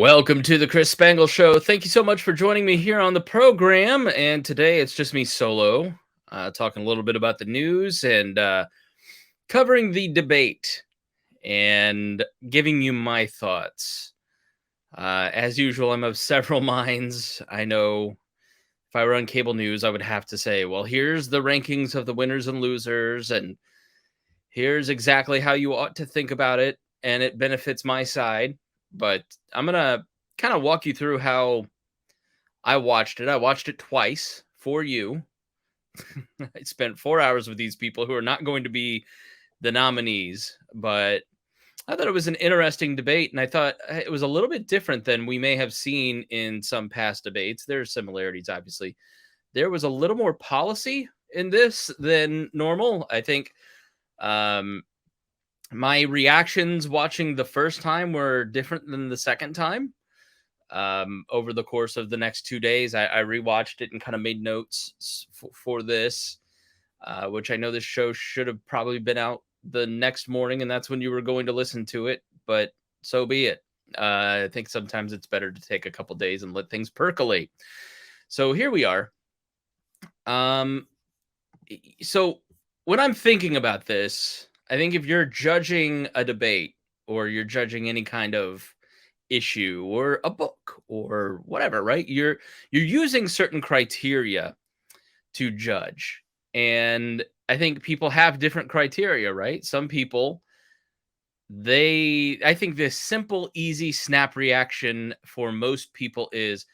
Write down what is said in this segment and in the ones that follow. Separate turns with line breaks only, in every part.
Welcome to the Chris Spangle Show. Thank you so much for joining me here on the program. And today it's just me solo, talking a little bit about the news and covering the debate and giving you my thoughts. As usual, I'm of several minds. I know if I were on cable news, I would have to say, well, here's the rankings of the winners and losers, and here's exactly how you ought to think about it, and it benefits my side. But I'm going to kind of walk you through how I watched it. I watched it twice for you. I spent 4 hours with these people who are not going to be the nominees, but I thought it was an interesting debate, and I thought it was a little bit different than we may have seen in some past debates. There are similarities, obviously. There was a little more policy in this than normal. I think my reactions watching the first time were different than the second time. Over the course of the next 2 days, I rewatched it and kind of made notes for this, which I know this show should have probably been out the next morning, and that's when you were going to listen to it, but so be it. I think sometimes it's better to take a couple days and let things percolate. So here we are. So when I'm thinking about this, I think if you're judging a debate or you're judging any kind of issue or a book or whatever, right? You're using certain criteria to judge. And I think people have different criteria, right? Some people, I think this simple, easy snap reaction for most people is,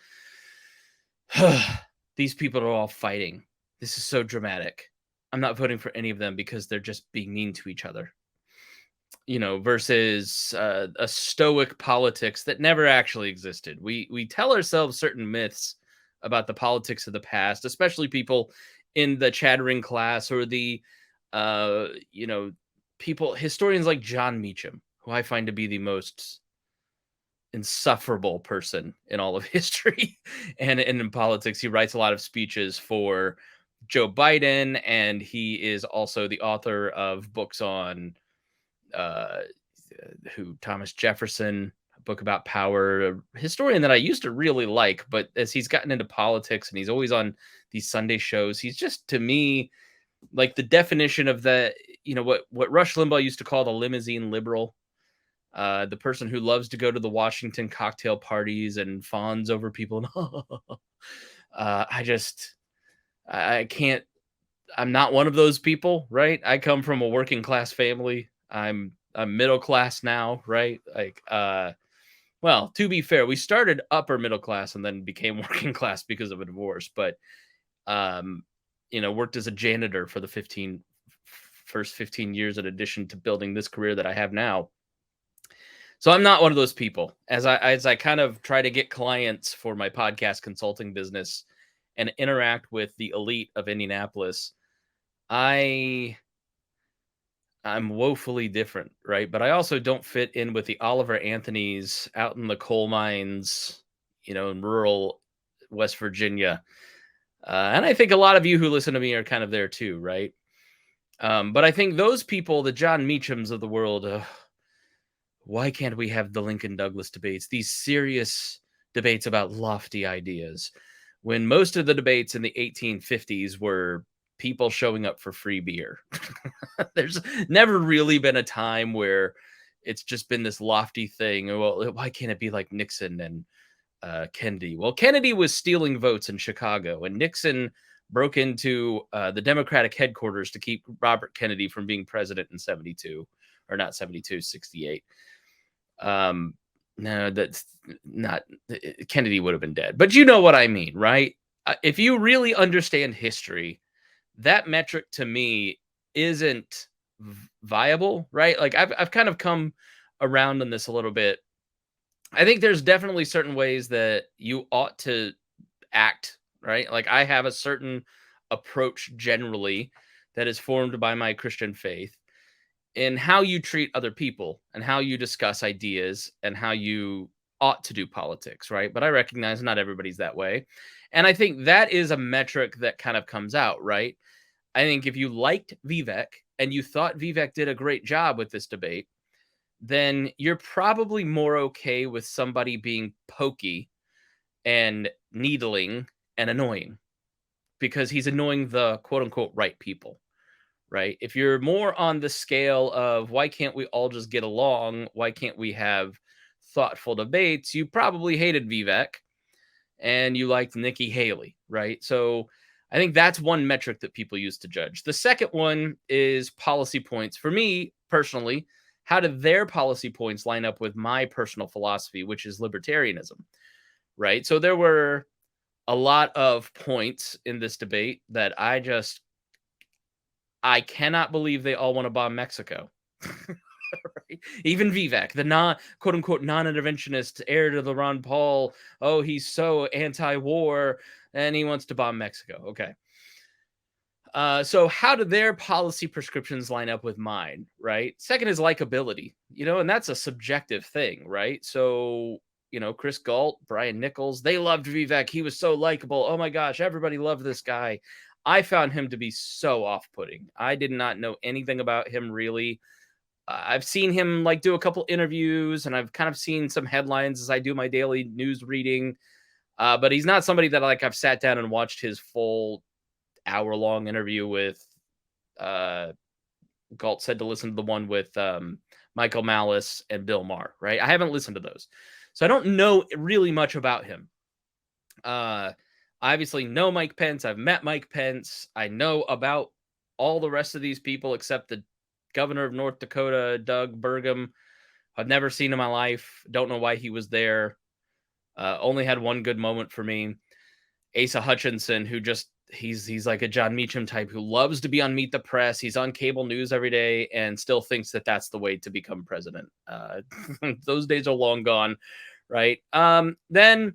these people are all fighting. This is so dramatic. I'm not voting for any of them because they're just being mean to each other. Versus a stoic politics that never actually existed. We tell ourselves certain myths about the politics of the past, especially people in the chattering class or the historians like John Meacham, who I find to be the most insufferable person in all of history and in politics. He writes a lot of speeches for Joe Biden, and he is also the author of books on Thomas Jefferson, a book about power, a historian that I used to really like, but as he's gotten into politics and he's always on these Sunday shows, he's just, to me, like the definition of what Rush Limbaugh used to call the limousine liberal, the person who loves to go to the Washington cocktail parties and fawns over people. I can't. I'm not one of those people, right? I come from a working class family. I'm middle class now, right? Well, to be fair, we started upper middle class and then became working class because of a divorce. But, worked as a janitor for the first 15 years in addition to building this career that I have now. So I'm not one of those people. As I kind of try to get clients for my podcast consulting business and interact with the elite of Indianapolis, I'm woefully different, right? But I also don't fit in with the Oliver Anthonys out in the coal mines, in rural West Virginia. And I think a lot of you who listen to me are kind of there too, right? But I think those people, the John Meachams of the world, why can't we have the Lincoln Douglas debates, these serious debates about lofty ideas, when most of the debates in the 1850s were people showing up for free beer? There's never really been a time where it's just been this lofty thing. Well, why can't it be like Nixon and Kennedy? Well, Kennedy was stealing votes in Chicago, and Nixon broke into the Democratic headquarters to keep Robert Kennedy from being president in 72, or not 72, 68. No, that's not, Kennedy would have been dead, but you know what I mean, right? If you really understand history, that metric to me isn't viable, right? Like I've kind of come around on this a little bit. I think there's definitely certain ways that you ought to act, right? Like I have a certain approach generally that is formed by my Christian faith in how you treat other people and how you discuss ideas and how you ought to do politics, right? But I recognize not everybody's that way. And I think that is a metric that kind of comes out, right? I think if you liked Vivec and you thought Vivec did a great job with this debate, then you're probably more okay with somebody being pokey and needling and annoying because he's annoying the quote unquote right people, right? If you're more on the scale of why can't we all just get along? Why can't we have thoughtful debates? You probably hated Vivek and you liked Nikki Haley, right? So I think that's one metric that people use to judge. The second one is policy points. For me personally, how do their policy points line up with my personal philosophy, which is libertarianism, right? So there were a lot of points in this debate that I cannot believe they all want to bomb Mexico. Right? Even Vivek, the quote unquote non-interventionist heir to the Ron Paul, oh, he's so anti-war and he wants to bomb Mexico. Okay. So how do their policy prescriptions line up with mine, right? Second is likability, and that's a subjective thing, right? So, Chris Galt, Brian Nichols, they loved Vivek. He was so likable. Oh my gosh, everybody loved this guy. I found him to be so off-putting. I did not know anything about him really. I've seen him do a couple interviews and I've kind of seen some headlines as I do my daily news reading. But he's not somebody that I've sat down and watched his full hour-long interview with. Galt said to listen to the one with Michael Malice and Bill Maher, right? I haven't listened to those. So I don't know really much about him. I obviously know Mike Pence. I've met Mike Pence. I know about all the rest of these people except the governor of North Dakota, Doug Burgum. I've never seen in my life. Don't know why he was there. Only had one good moment for me. Asa Hutchinson, who he's like a John Meacham type who loves to be on Meet the Press. He's on cable news every day and still thinks that that's the way to become president. Those days are long gone, right? Then,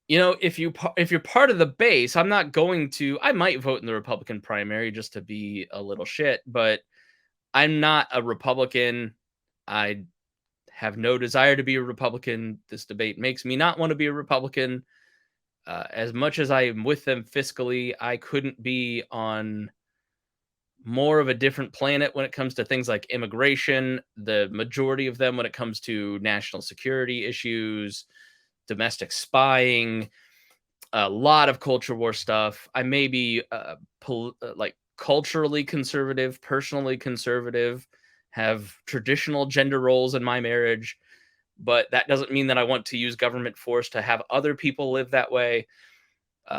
if you're part of the base, I might vote in the Republican primary just to be a little shit, but I'm not a Republican. I have no desire to be a Republican. This debate makes me not want to be a Republican. As much as I am with them fiscally, I couldn't be on more of a different planet when it comes to things like immigration, the majority of them when it comes to national security issues, domestic spying, a lot of culture war stuff. I may be culturally conservative, personally conservative, have traditional gender roles in my marriage, but that doesn't mean that I want to use government force to have other people live that way,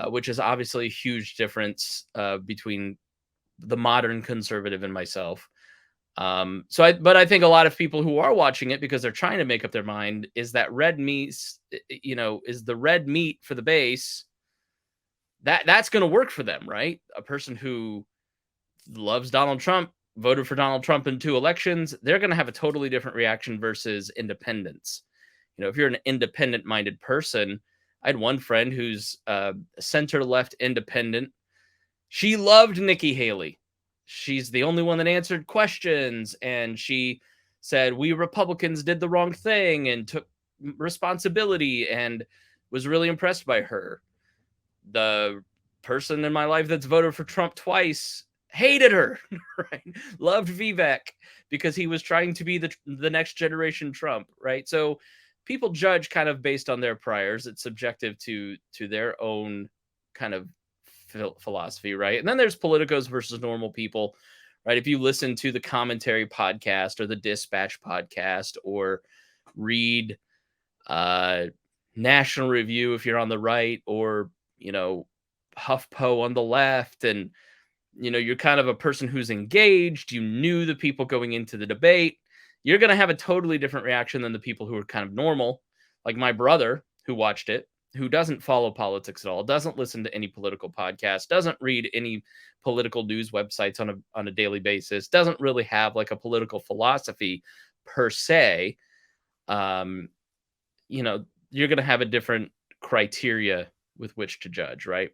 which is obviously a huge difference between the modern conservative and myself. But I think a lot of people who are watching it because they're trying to make up their mind is that red meat, is the red meat for the base. That's going to work for them, right? A person who loves Donald Trump, voted for Donald Trump in 2 elections, they're going to have a totally different reaction versus independents. If you're an independent-minded person, I had one friend who's center-left independent. She loved Nikki Haley. She's the only one that answered questions, and she said, we Republicans did the wrong thing and took responsibility and was really impressed by her. The person in my life that's voted for Trump twice hated her, right? Loved Vivek because he was trying to be the next generation Trump, right? So people judge kind of based on their priors. It's subjective to their own kind of philosophy, right? And then there's politicos versus normal people, right? If you listen to the Commentary podcast or the Dispatch podcast or read National Review if you're on the right, or HuffPo on the left, and you're kind of a person who's engaged, you knew the people going into the debate, you're going to have a totally different reaction than the people who are kind of normal, like my brother who watched it, who doesn't follow politics at all, doesn't listen to any political podcast, doesn't read any political news websites on a daily basis, doesn't really have like a political philosophy per se. You're going to have a different criteria with which to judge, right?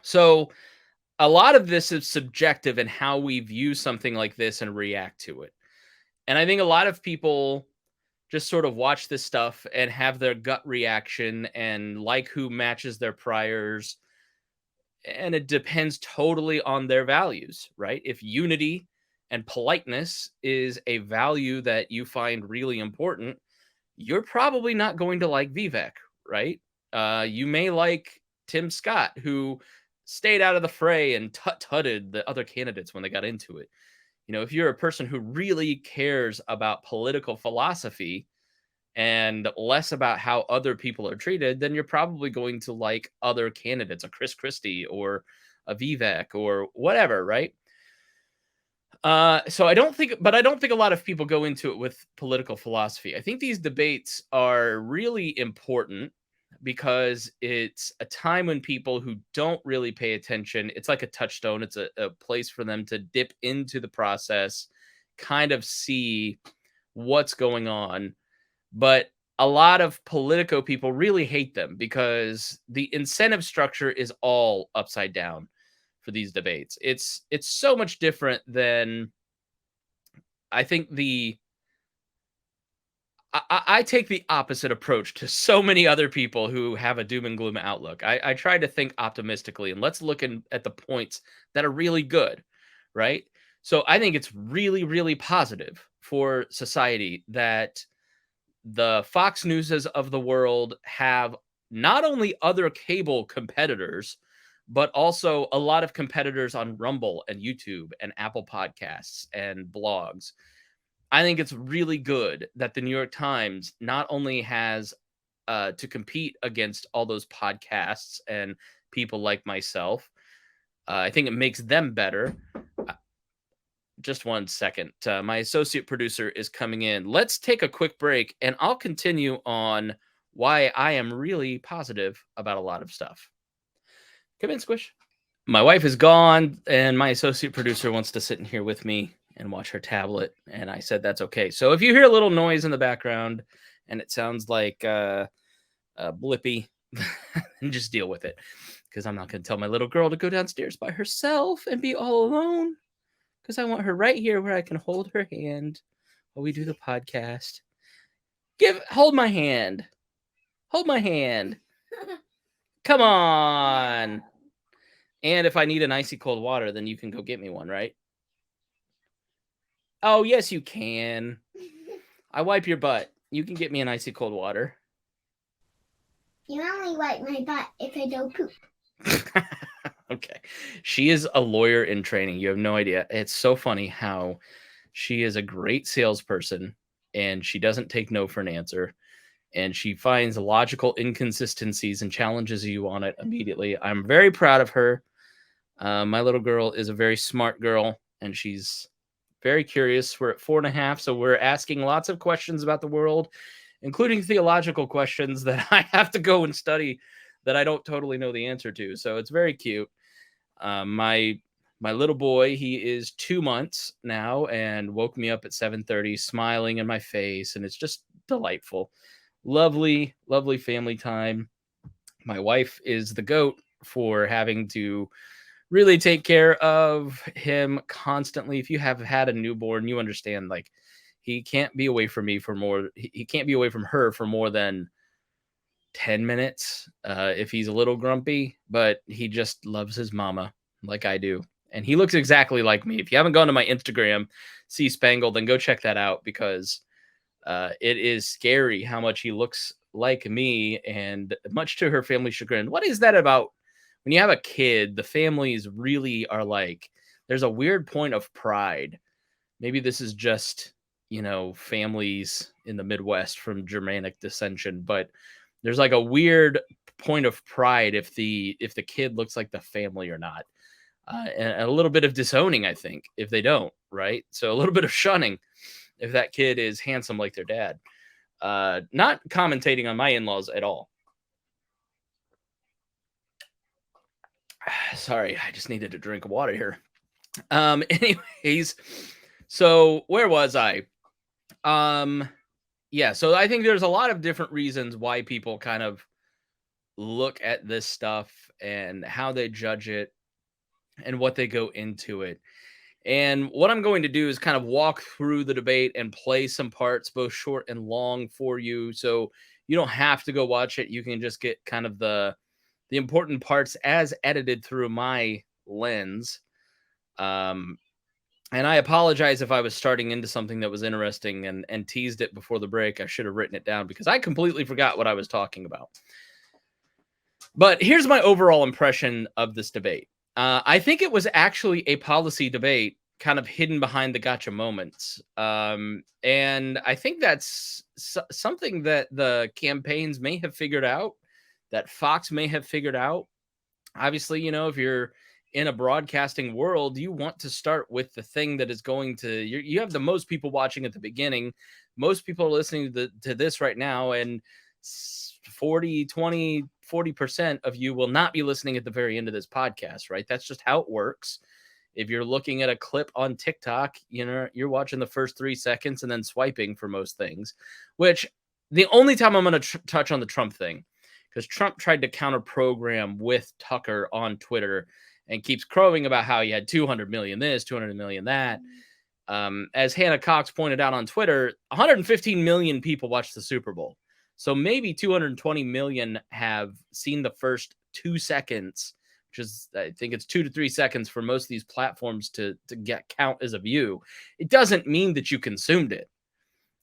So a lot of this is subjective in how we view something like this and react to it. And I think a lot of people just sort of watch this stuff and have their gut reaction and like who matches their priors. And it depends totally on their values, right? If unity and politeness is a value that you find really important, you're probably not going to like Vivek, right? You may like Tim Scott, who stayed out of the fray and tut-tutted the other candidates when they got into it. If you're a person who really cares about political philosophy and less about how other people are treated, then you're probably going to like other candidates, a Christy or a Vivek or whatever, right? So I don't think, but I don't think a lot of people go into it with political philosophy. I think these debates are really important because it's a time when people who don't really pay attention, it's like a touchstone. It's a place for them to dip into the process, kind of see what's going on. But a lot of Politico people really hate them because the incentive structure is all upside down for these debates. It's so much different than I think I take the opposite approach to so many other people who have a doom and gloom outlook. I try to think optimistically and let's look at the points that are really good, right? So I think it's really, really positive for society that the Fox Newses of the world have not only other cable competitors, but also a lot of competitors on Rumble and YouTube and Apple Podcasts and blogs. I think it's really good that the New York Times not only has to compete against all those podcasts and people like myself. I think it makes them better. Just one second. My associate producer is coming in. Let's take a quick break and I'll continue on why I am really positive about a lot of stuff. Come in, Squish. My wife is gone and my associate producer wants to sit in here with me and watch her tablet. And I said, that's okay. So if you hear a little noise in the background and it sounds like Blippy, just deal with it. Because I'm not going to tell my little girl to go downstairs by herself and be all alone. Because I want her right here where I can hold her hand while we do the podcast. Hold my hand. Hold my hand. Come on. And if I need an icy cold water, then you can go get me one, right? Oh, yes, you can. I wipe your butt. You can get me an icy cold water.
You only wipe my butt if I don't poop.
Okay. She is a lawyer in training. You have no idea. It's so funny how she is a great salesperson and she doesn't take no for an answer. And she finds logical inconsistencies and challenges you on it immediately. I'm very proud of her. My little girl is a very smart girl and she's very curious. We're at 4.5, so we're asking lots of questions about the world, including theological questions that I have to go and study that I don't totally know the answer to. So it's very cute. My little boy, he is 2 months now and woke me up at 7:30 smiling in my face, and it's just delightful. Lovely, lovely family time. My wife is the goat for having to really take care of him constantly. If you have had a newborn, you understand, like, he can't be away from me for more. He can't be away from her for more than 10 minutes if he's a little grumpy, but he just loves his mama like I do. And he looks exactly like me. If you haven't gone to my Instagram, see Spangle, then go check that out because it is scary how much he looks like me, and much to her family's chagrin. What is that about? When you have a kid, the families really are like, there's a weird point of pride. Maybe this is just, families in the Midwest from Germanic dissension, but there's like a weird point of pride if the kid looks like the family or not. And a little bit of disowning, I think, if they don't, right? So a little bit of shunning if that kid is handsome like their dad. Not commentating on my in-laws at all. Sorry, I just needed a drink of water here. Anyways, so where was I? Yeah, so I think there's a lot of different reasons why people kind of look at this stuff and how they judge it and what they go into it. And what I'm going to do is kind of walk through the debate and play some parts, both short and long, for you. So you don't have to go watch it. You can just get kind of the important parts as edited through my lens. And I apologize if I was starting into something that was interesting and teased it before the break. I should have written it down because I completely forgot what I was talking about. But here's my overall impression of this debate. I think it was actually a policy debate kind of hidden behind the gotcha moments. And I think that's something that the campaigns may have figured out, that Fox may have figured out. Obviously, if you're in a broadcasting world, you want to start with the thing that is going to, you have the most people watching at the beginning. Most people are listening to this right now, and 40% of you will not be listening at the very end of this podcast, right? That's just how it works. If you're looking at a clip on TikTok, you're watching the first 3 seconds and then swiping for most things, which the only time I'm going to touch on the Trump thing, because Trump tried to counter program with Tucker on Twitter and keeps crowing about how he had 200 million this, 200 million that. As Hannah Cox pointed out on Twitter, 115 million people watched the Super Bowl. So maybe 220 million have seen the first 2 seconds, which is, I think it's 2 to 3 seconds for most of these platforms to get count as a view. It doesn't mean that you consumed it.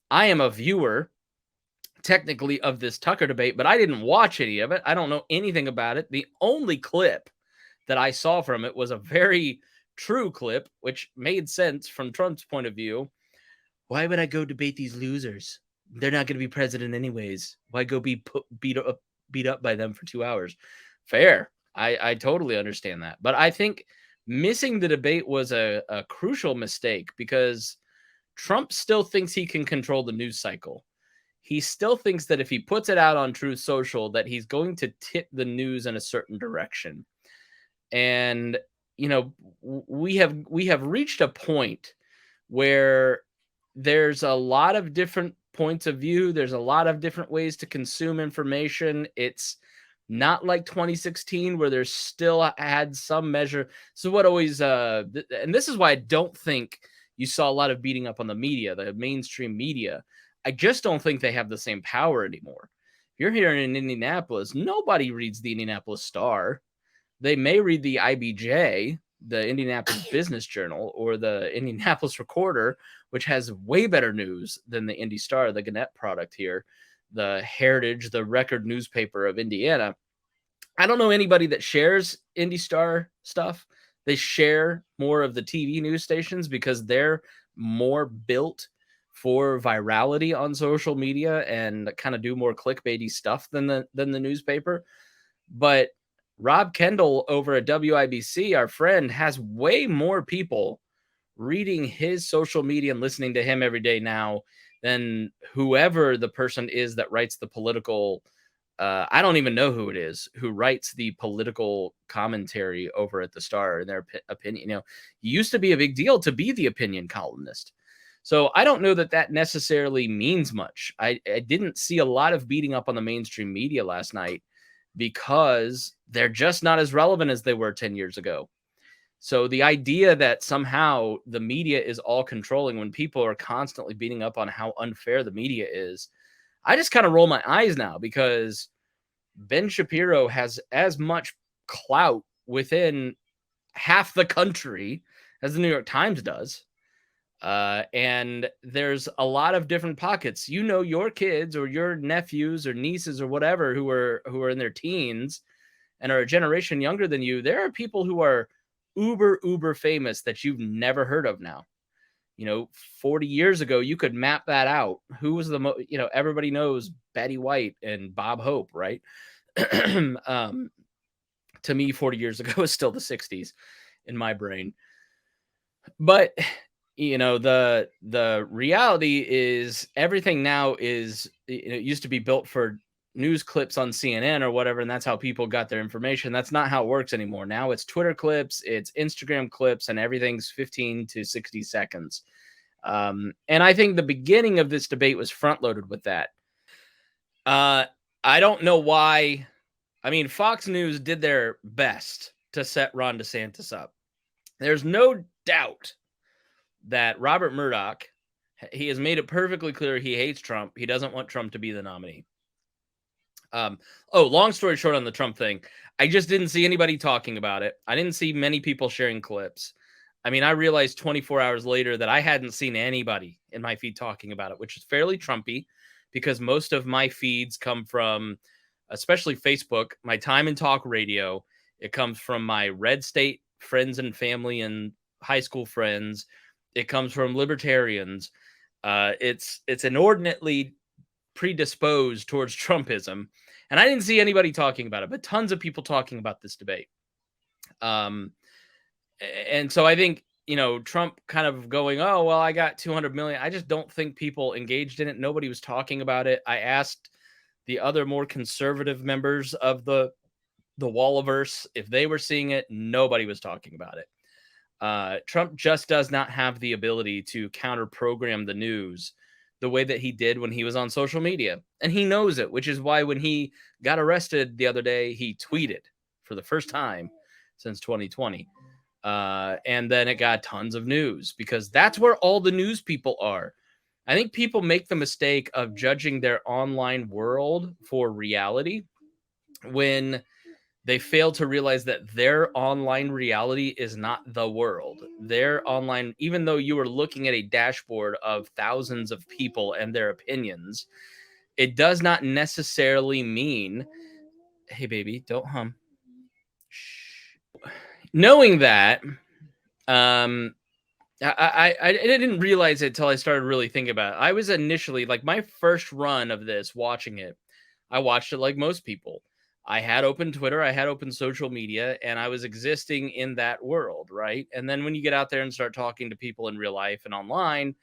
I am a viewer, technically, of this Tucker debate, but I didn't watch any of it. I don't know anything about it. The only clip that I saw from it was a very true clip, which made sense from Trump's point of view. Why would I go debate these losers? They're not going to be president anyways. Why go be beat up by them for 2 hours? Fair. I totally understand that. But I think missing the debate was a crucial mistake, because Trump still thinks he can control the news cycle. He still thinks that if he puts it out on Truth Social, that he's going to tip the news in a certain direction. And, we have reached a point where there's a lot of different points of view. There's a lot of different ways to consume information. It's not like 2016 where there's still had some measure. So what always, and this is why I don't think you saw a lot of beating up on the media, the mainstream media. I just don't think they have the same power anymore. You're here in Indianapolis, nobody reads the Indianapolis Star. They may read the IBJ, the Indianapolis Business Journal, or the Indianapolis Recorder, which has way better news than the Indy Star, the Gannett product here, the Heritage, the Record newspaper of Indiana. I don't know anybody that shares Indy Star stuff. They share more of the TV news stations because they're more built for virality on social media and kind of do more clickbaity stuff than the newspaper. But Rob Kendall over at WIBC, our friend, has way more people reading his social media and listening to him every day now than whoever the person is that writes the political. I don't even know who it is who writes the political commentary over at the Star and their opinion. It used to be a big deal to be the opinion columnist. So I don't know that necessarily means much. I didn't see a lot of beating up on the mainstream media last night because they're just not as relevant as they were 10 years ago. So the idea that somehow the media is all controlling when people are constantly beating up on how unfair the media is, I just kind of roll my eyes now, because Ben Shapiro has as much clout within half the country as the New York Times does. And there's a lot of different pockets. Your kids or your nephews or nieces or whatever who are in their teens and are a generation younger than you. There are people who are uber famous that you've never heard of now. 40 years ago, you could map that out. Who was everybody knows Betty White and Bob Hope, right? To me, 40 years ago is still the 60s in my brain. But the reality is everything now is, it used to be built for news clips on CNN or whatever, and that's how people got their information. That's not how it works anymore. Now it's Twitter clips, it's Instagram clips, and everything's 15 to 60 seconds. And I think the beginning of this debate was front loaded with that. I don't know why. I mean, Fox News did their best to set Ron DeSantis up. There's no doubt that Robert Murdoch, he has made it perfectly clear he hates Trump. He doesn't want Trump to be the nominee. Long story short on the Trump thing, I just didn't see anybody talking about it. I didn't see many people sharing clips. I mean, I realized 24 hours later that I hadn't seen anybody in my feed talking about it, which is fairly Trumpy because most of my feeds come from, especially Facebook, my time and talk radio. It comes from my red state friends and family and high school friends. It comes from libertarians. It's inordinately predisposed towards Trumpism. And I didn't see anybody talking about it, but tons of people talking about this debate. And so I think, Trump kind of going, oh, well, I got 200 million. I just don't think people engaged in it. Nobody was talking about it. I asked the other more conservative members of the Wallaverse if they were seeing it. Nobody was talking about it. Trump just does not have the ability to counter program the news the way that he did when he was on social media. And he knows it, which is why when he got arrested the other day, he tweeted for the first time since 2020. And then it got tons of news because that's where all the news people are. I think people make the mistake of judging their online world for reality when they fail to realize that their online reality is not the world. Their online, even though you are looking at a dashboard of thousands of people and their opinions, it does not necessarily mean, hey, baby, don't hum. Shh. Knowing that, I didn't realize it until I started really thinking about it. I was initially, like, my first run of this, watching it, I watched it like most people. I had open Twitter, I had open social media, and I was existing in that world, right? And then when you get out there and start talking to people in real life and online,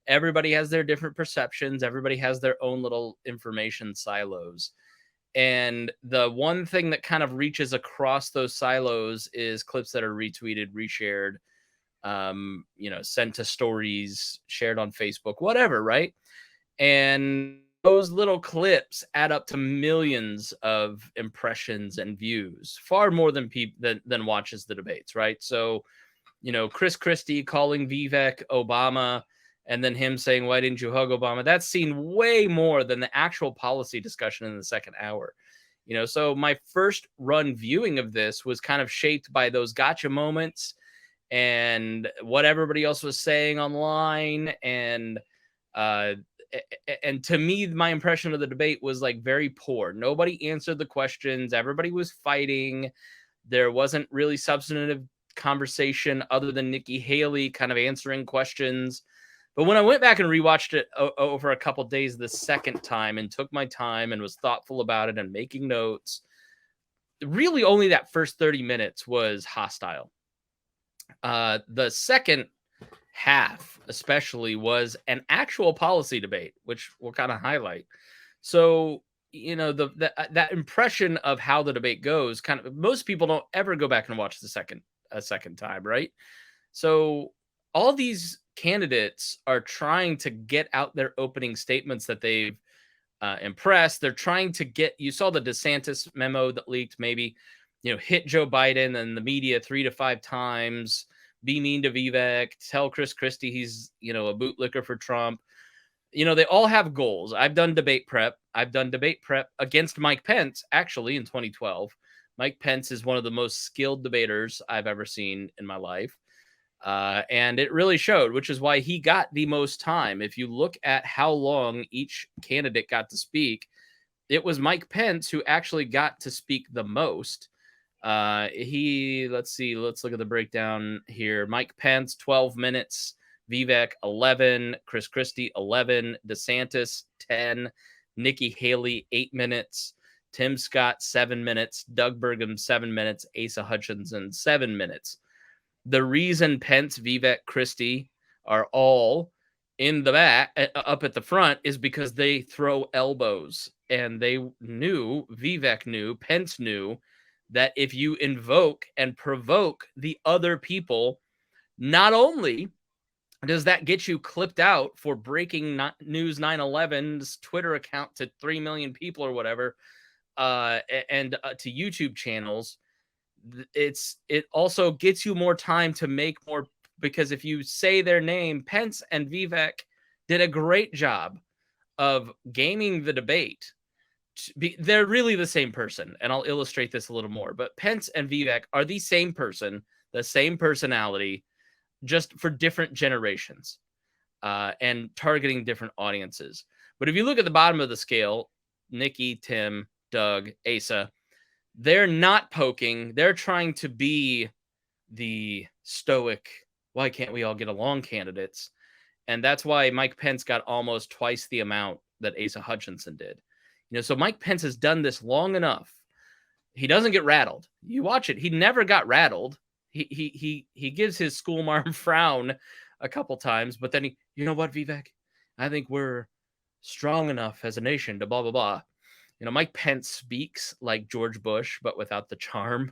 everybody has their different perceptions. Everybody has their own little information silos. And the one thing that kind of reaches across those silos is clips that are retweeted, reshared, sent to stories, shared on Facebook, whatever, right? And those little clips add up to millions of impressions and views, far more than people than watches the debates, right? So, Christy calling Vivec Obama, and then him saying, "Why didn't you hug Obama?" That's seen way more than the actual policy discussion in the second hour. So my first run viewing of this was kind of shaped by those gotcha moments and what everybody else was saying online. And to me, my impression of the debate was like very poor. Nobody answered the questions. Everybody was fighting. There wasn't really substantive conversation other than Nikki Haley kind of answering questions. But when I went back and rewatched it over a couple days the second time and took my time and was thoughtful about it and making notes, really only that first 30 minutes was hostile. The second half, especially, was an actual policy debate, which we'll kind of highlight. So, that impression of how the debate goes, kind of, most people don't ever go back and watch a second time, right? So all these candidates are trying to get out their opening statements that they've impressed. They're trying to get, you saw the DeSantis memo that leaked, maybe, hit Joe Biden and the media 3 to 5 times, be mean to Vivec, tell Christy he's, a bootlicker for Trump. They all have goals. I've done debate prep. I've done debate prep against Mike Pence, actually, in 2012. Mike Pence is one of the most skilled debaters I've ever seen in my life. And it really showed, which is why he got the most time. If you look at how long each candidate got to speak, it was Mike Pence who actually got to speak the most. Let's look at the breakdown here. Mike Pence, 12 minutes. Vivec, 11. Christy, 11. DeSantis, 10. Nikki Haley, 8 minutes. Tim Scott, 7 minutes. Doug Burgum, 7 minutes. Asa Hutchinson, 7 minutes. The reason Pence, Vivec, Christy are all in the back, up at the front, is because they throw elbows. And Vivec knew, Pence knew, that if you invoke and provoke the other people, not only does that get you clipped out for breaking news 9/11's Twitter account to 3 million people or whatever, and to YouTube channels, it also gets you more time to make more, because if you say their name, Pence and Vivec did a great job of gaming the debate. They're really the same person, and I'll illustrate this a little more, but Pence and Vivec are the same person, the same personality. just for different generations and targeting different audiences. But if you look at the bottom of the scale, Nikki, Tim, Doug, Asa, they're not poking. They're trying to be the stoic, why can't we all get along candidates? And that's why Mike Pence got almost twice the amount that Asa Hutchinson did. So Mike Pence has done this long enough. He doesn't get rattled. You watch it. He never got rattled. He gives his schoolmarm frown a couple times, but then you know what, Vivek? I think we're strong enough as a nation to blah, blah, blah. Mike Pence speaks like George Bush, but without the charm.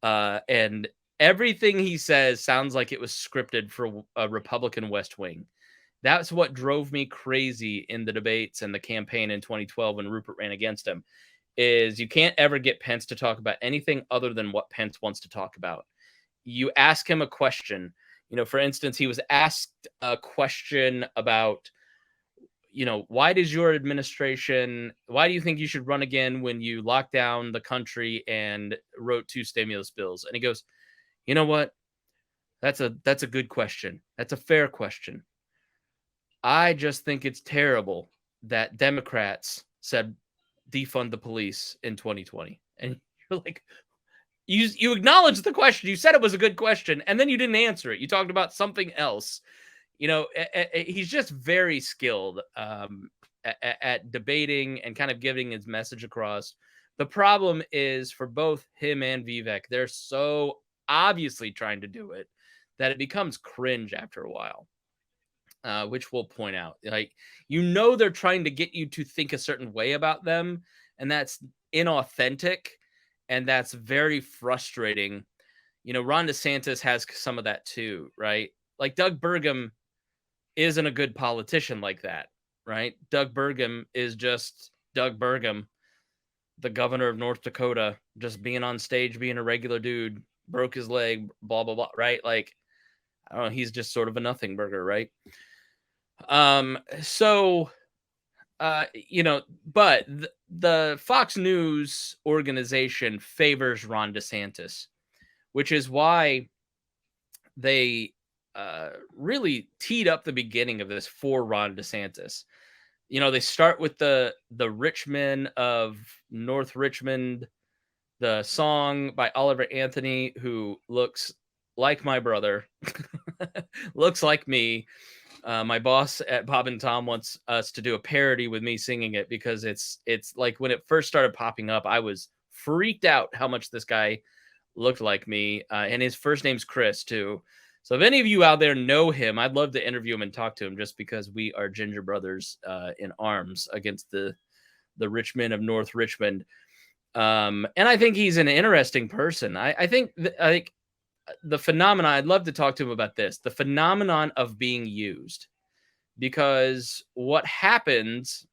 And everything he says sounds like it was scripted for a Republican West Wing. That's what drove me crazy in the debates and the campaign in 2012 when Rupert ran against him, is you can't ever get Pence to talk about anything other than what Pence wants to talk about. You ask him a question. For instance, he was asked a question about, why do you think you should run again when you locked down the country and wrote 2 stimulus bills? And he goes, you know what? That's a good question. That's a fair question. I just think it's terrible that Democrats said defund the police in 2020. And you're like, you acknowledged the question. You said it was a good question, and then you didn't answer it. You talked about something else. He's just very skilled at debating and kind of getting his message across. The problem is for both him and Vivek, they're so obviously trying to do it that it becomes cringe after a while. Which we'll point out. They're trying to get you to think a certain way about them, and that's inauthentic, and that's very frustrating. Ron DeSantis has some of that too, right? Like Doug Burgum isn't a good politician like that, right? Doug Burgum is just Doug Burgum, the governor of North Dakota, just being on stage, being a regular dude, broke his leg, blah, blah, blah, right? Like, I don't know, he's just sort of a nothing burger, right? But the Fox News organization favors Ron DeSantis, which is why they really teed up the beginning of this for Ron DeSantis. They start with the rich men of North Richmond, the song by Oliver Anthony, who looks like my brother, looks like me. My boss at Bob and Tom wants us to do a parody with me singing it because it's like when it first started popping up, I was freaked out how much this guy looked like me. And his first name's Chris too. So if any of you out there know him, I'd love to interview him and talk to him just because we are ginger brothers in arms against the rich men of North Richmond. And I think he's an interesting person. I think the phenomenon, I'd love to talk to him about this, the phenomenon of being used, because what happens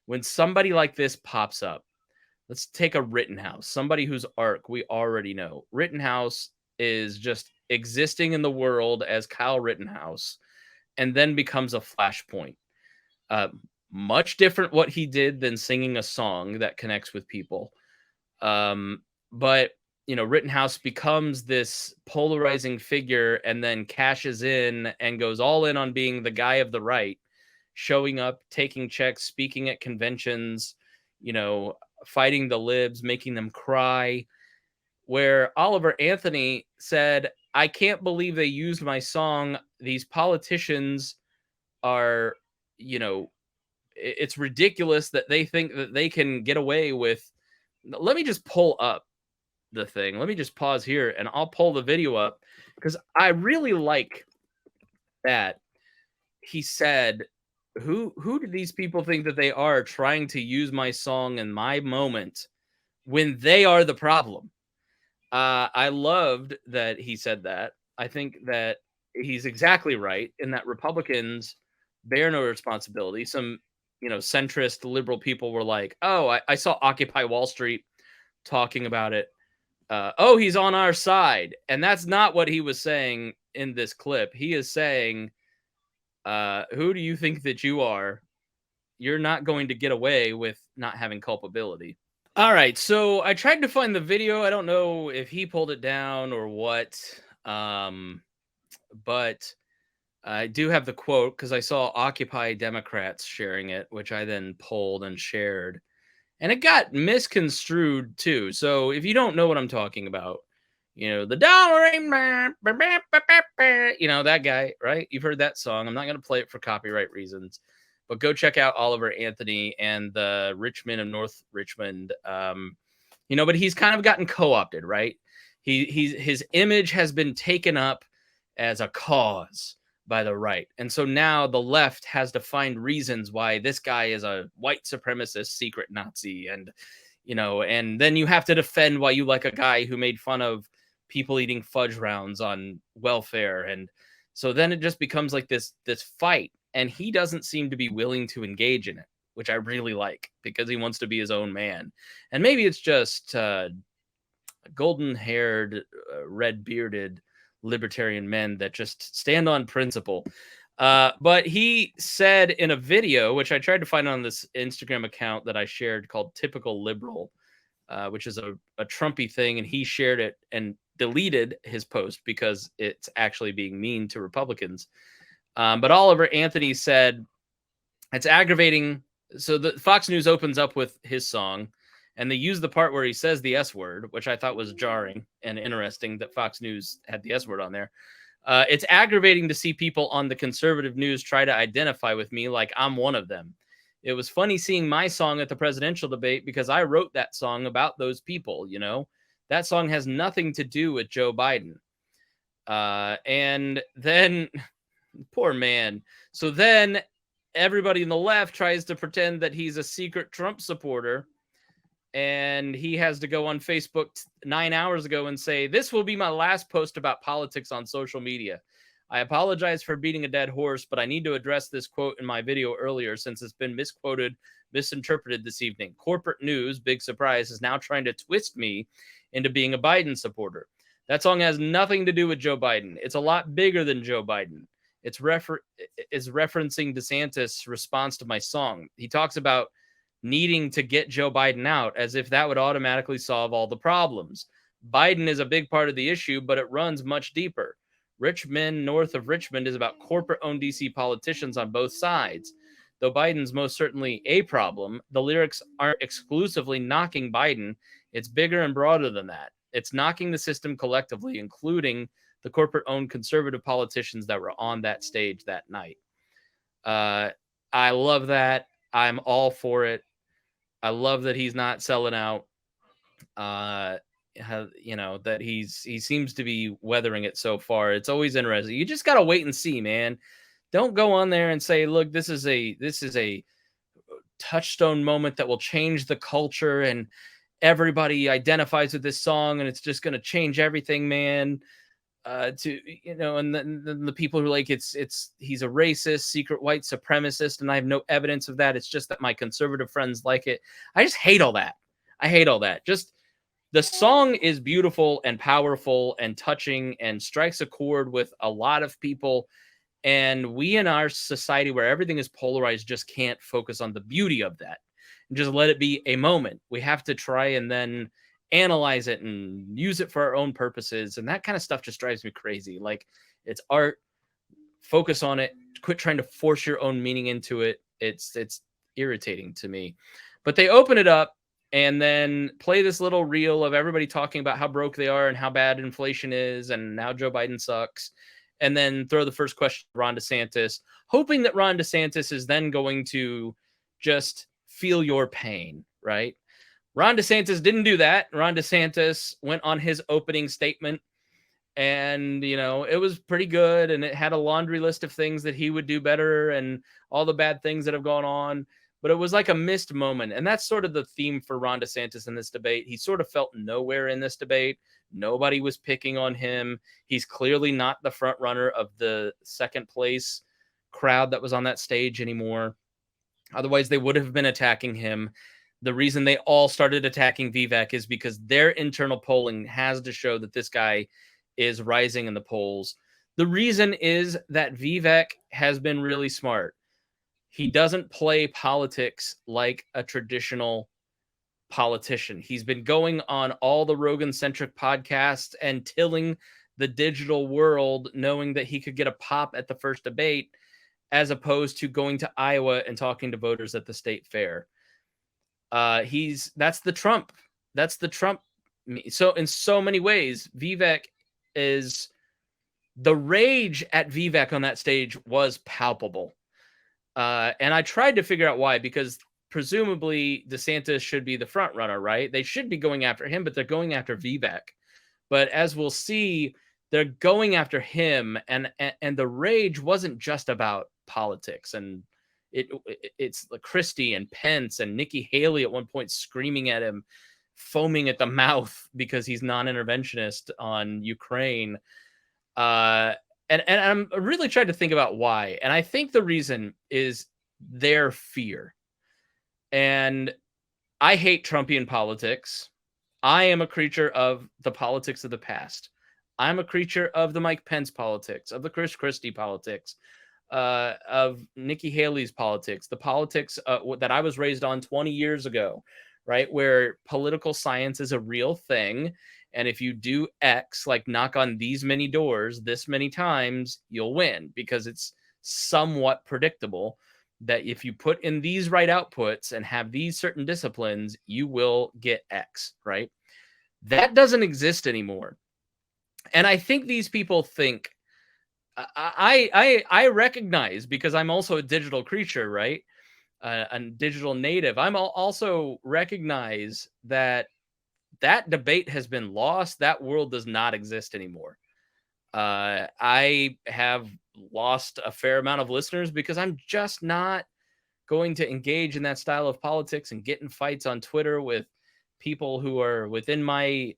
when somebody like this pops up, let's take a Rittenhouse, somebody whose arc we already know. Rittenhouse is just existing in the world as Kyle Rittenhouse and then becomes a flashpoint. Much different what he did than singing a song that connects with people. But Rittenhouse becomes this polarizing figure and then cashes in and goes all in on being the guy of the right, showing up, taking checks, speaking at conventions, fighting the libs, making them cry. Where Oliver Anthony said, I can't believe they used my song. These politicians are, it's ridiculous that they think that they can get away with. Let me just pull up the thing. Let me just pause here and I'll pull the video up because I really like that he said, who do these people think that they are trying to use my song in my moment when they are the problem? I loved that he said that. I think that he's exactly right in that Republicans bear no responsibility. Some, centrist liberal people were like, oh, I saw Occupy Wall Street talking about it. Oh, he's on our side. And that's not what he was saying in this clip. He is saying, who do you think that you are? You're not going to get away with not having culpability. All right, so I tried to find the video. I don't know if he pulled it down or what. but I do have the quote because I saw Occupy Democrats sharing it, which I then pulled and shared. And it got misconstrued too. So if you don't know what I'm talking about, the dollar ain't mine, that guy, right? You've heard that song. I'm not going to play it for copyright reasons, but go check out Oliver Anthony and the Richmond of North Richmond. But he's kind of gotten co-opted, right? His image has been taken up as a cause by the right. And so now the left has to find reasons why this guy is a white supremacist secret Nazi. And then you have to defend why you like a guy who made fun of people eating fudge rounds on welfare. And so then it just becomes like this fight. And he doesn't seem to be willing to engage in it, which I really like because he wants to be his own man. And maybe it's just golden-haired, red-bearded libertarian men that just stand on principle. But he said in a video, which I tried to find on this Instagram account that I shared called Typical Liberal, which is a Trumpy thing, and he shared it and deleted his post because it's actually being mean to Republicans. But Oliver Anthony said, it's aggravating. So the Fox News opens up with his song, and they use the part where he says the S word, which I thought was jarring and interesting that Fox News had the S word on there. It's aggravating to see people on the conservative news try to identify with me like I'm one of them. It was funny seeing my song at the presidential debate because I wrote that song about those people, That song has nothing to do with Joe Biden. And then, poor man. So then everybody in the left tries to pretend that he's a secret Trump supporter. And he has to go on Facebook 9 hours ago and say, this will be my last post about politics on social media. I apologize for beating a dead horse, but I need to address this quote in my video earlier since it's been misquoted, misinterpreted this evening. Corporate news, big surprise, is now trying to twist me into being a Biden supporter. That song has nothing to do with Joe Biden. It's a lot bigger than Joe Biden. It's referencing DeSantis' response to my song. He talks about needing to get Joe Biden out as if that would automatically solve all the problems. Biden is a big part of the issue, but it runs much deeper. Richmond, north of Richmond, is about corporate-owned DC politicians on both sides. Though Biden's most certainly a problem, the lyrics aren't exclusively knocking Biden. It's bigger and broader than that. It's knocking the system collectively, including the corporate-owned conservative politicians that were on that stage that night. I love that. I'm all for it. I love that he's not selling out. That he seems to be weathering it so far. It's always interesting. You just got to wait and see, man. Don't go on there and say, look, this is a touchstone moment that will change the culture and everybody identifies with this song and it's just going to change everything, man. And then the people who are like, he's a racist, secret white supremacist, and I have no evidence of that. It's just that my conservative friends like it. I just hate all that. Just the song is beautiful and powerful and touching and strikes a chord with a lot of people. And we in our society where everything is polarized just can't focus on the beauty of that and just let it be a moment. We have to try and then analyze it and use it for our own purposes. And that kind of stuff just drives me crazy. Like, it's art, focus on it, quit trying to force your own meaning into it. It's irritating to me. But they open it up and then play this little reel of everybody talking about how broke they are and how bad inflation is and now Joe Biden sucks. And then throw the first question to Ron DeSantis, hoping that Ron DeSantis is then going to just feel your pain, right? Ron DeSantis didn't do that. Ron DeSantis went on his opening statement and, it was pretty good. And it had a laundry list of things that he would do better and all the bad things that have gone on. But it was like a missed moment. And that's sort of the theme for Ron DeSantis in this debate. He sort of felt nowhere in this debate. Nobody was picking on him. He's clearly not the front runner of the second place crowd that was on that stage anymore. Otherwise, they would have been attacking him. The reason they all started attacking Vivec is because their internal polling has to show that this guy is rising in the polls. The reason is that Vivec has been really smart. He doesn't play politics like a traditional politician. He's been going on all the Rogan-centric podcasts and tilling the digital world, knowing that he could get a pop at the first debate, as opposed to going to Iowa and talking to voters at the state fair. That's the Trump. That's the Trump. So in so many ways, Vivec is the rage at Vivec on that stage was palpable. And I tried to figure out why, because presumably DeSantis should be the front runner, right? They should be going after him, but they're going after Vivec. But as we'll see, they're going after him, and the rage wasn't just about politics, and it's Christy and Pence and Nikki Haley at one point screaming at him, foaming at the mouth because he's non-interventionist on Ukraine. And I'm really trying to think about why. And I think the reason is their fear. And I hate Trumpian politics. I am a creature of the politics of the past. I'm a creature of the Mike Pence politics, of the Chris Christie politics, of Nikki Haley's politics, the politics that I was raised on 20 years ago, right? Where political science is a real thing. And if you do X, like knock on these many doors this many times, you'll win, because it's somewhat predictable that if you put in these right outputs and have these certain disciplines, you will get X, right? That doesn't exist anymore. And I think these people think, I recognize, because I'm also a digital creature, right? A digital native. I'm also recognize that debate has been lost. That world does not exist anymore. I have lost a fair amount of listeners because I'm just not going to engage in that style of politics and get in fights on Twitter with people who are within my,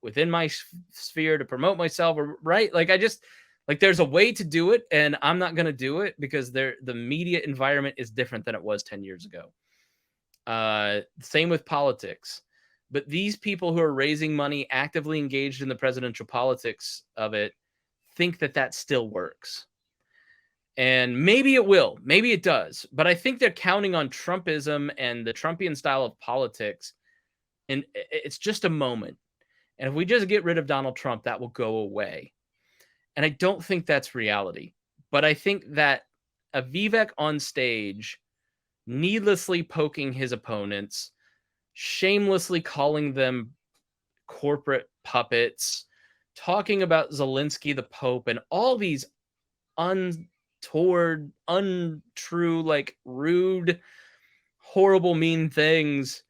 within my sphere to promote myself, or right. Like, there's a way to do it, and I'm not going to do it because the media environment is different than it was 10 years ago. Same with politics. But these people who are raising money, actively engaged in the presidential politics of it, think that still works. And maybe it will. Maybe it does. But I think they're counting on Trumpism and the Trumpian style of politics. And it's just a moment. And if we just get rid of Donald Trump, that will go away. And I don't think that's reality. But I think that a Vivek on stage, needlessly poking his opponents, shamelessly calling them corporate puppets, talking about Zelensky, the Pope, and all these untoward, untrue, like rude, horrible, mean things,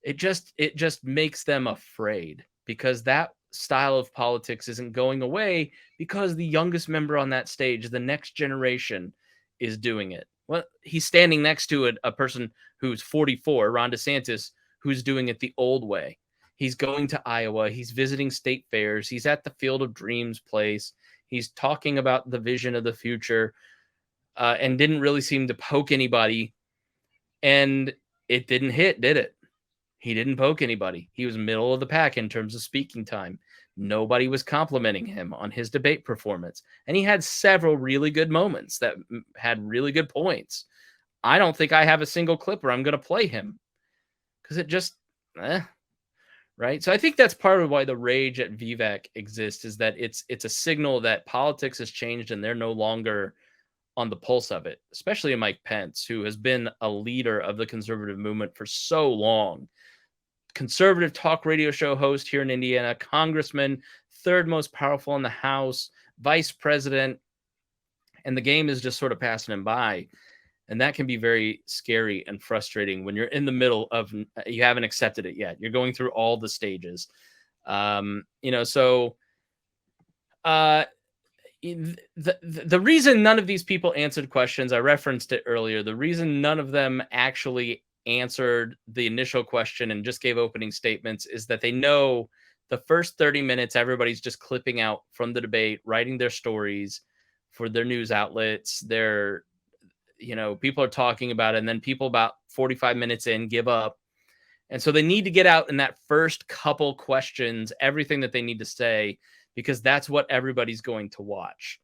it just makes them afraid, because that style of politics isn't going away, because the youngest member on that stage, the next generation, is doing it. Well, he's standing next to a person who's 44, Ron DeSantis, who's doing it the old way. He's going to Iowa. He's visiting state fairs. He's at the Field of Dreams place. He's talking about the vision of the future, and didn't really seem to poke anybody. And it didn't hit, did it? He didn't poke anybody. He was middle of the pack in terms of speaking time. Nobody was complimenting him on his debate performance. And he had several really good moments that had really good points. I don't think I have a single clip where I'm going to play him, because it just, right? So I think that's part of why the rage at Vivec exists, is that it's a signal that politics has changed and they're no longer on the pulse of it, especially in Mike Pence, who has been a leader of the conservative movement for so long. Conservative talk radio show host here in Indiana, congressman, third most powerful in the House, vice president, and the game is just sort of passing him by. And that can be very scary and frustrating when you're in the middle of, you haven't accepted it yet. You're going through all the stages. So the reason none of these people answered questions, I referenced it earlier, the reason none of them actually answered the initial question and just gave opening statements is that they know the first 30 minutes, everybody's just clipping out from the debate, writing their stories for their news outlets. People are talking about it, and then people about 45 minutes in give up. And so they need to get out in that first couple questions, everything that they need to say, because that's what everybody's going to watch.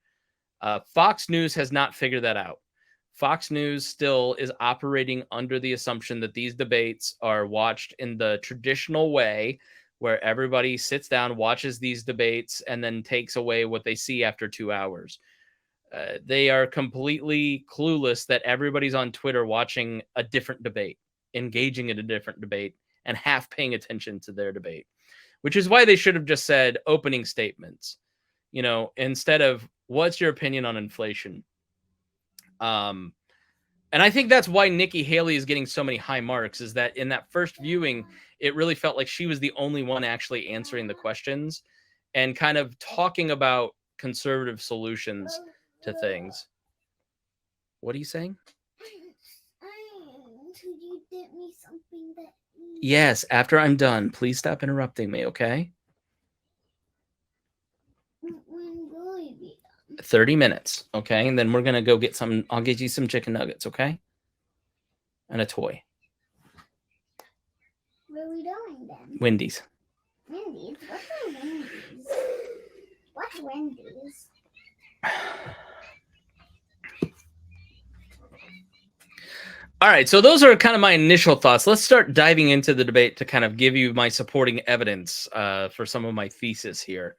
Fox News has not figured that out. Fox News still is operating under the assumption that these debates are watched in the traditional way, where everybody sits down, watches these debates, and then takes away what they see after 2 hours. They are completely clueless that everybody's on Twitter watching a different debate, engaging in a different debate, and half paying attention to their debate, which is why they should have just said opening statements, instead of what's your opinion on inflation? And I think that's why Nikki Haley is getting so many high marks, is that in that first viewing, it really felt like she was the only one actually answering the questions and kind of talking about conservative solutions to things. What are you saying?
Could you get me something that?
Yes, after I'm done, please stop interrupting me, okay?
When will you be done?
30 minutes, okay? And then we're going to go get some, I'll get you some chicken nuggets, okay? And a toy.
Where are we going then?
Wendy's.
Wendy's? What's a Wendy's? What's Wendy's?
All right, so those are kind of my initial thoughts. Let's start diving into the debate to kind of give you my supporting evidence for some of my thesis here.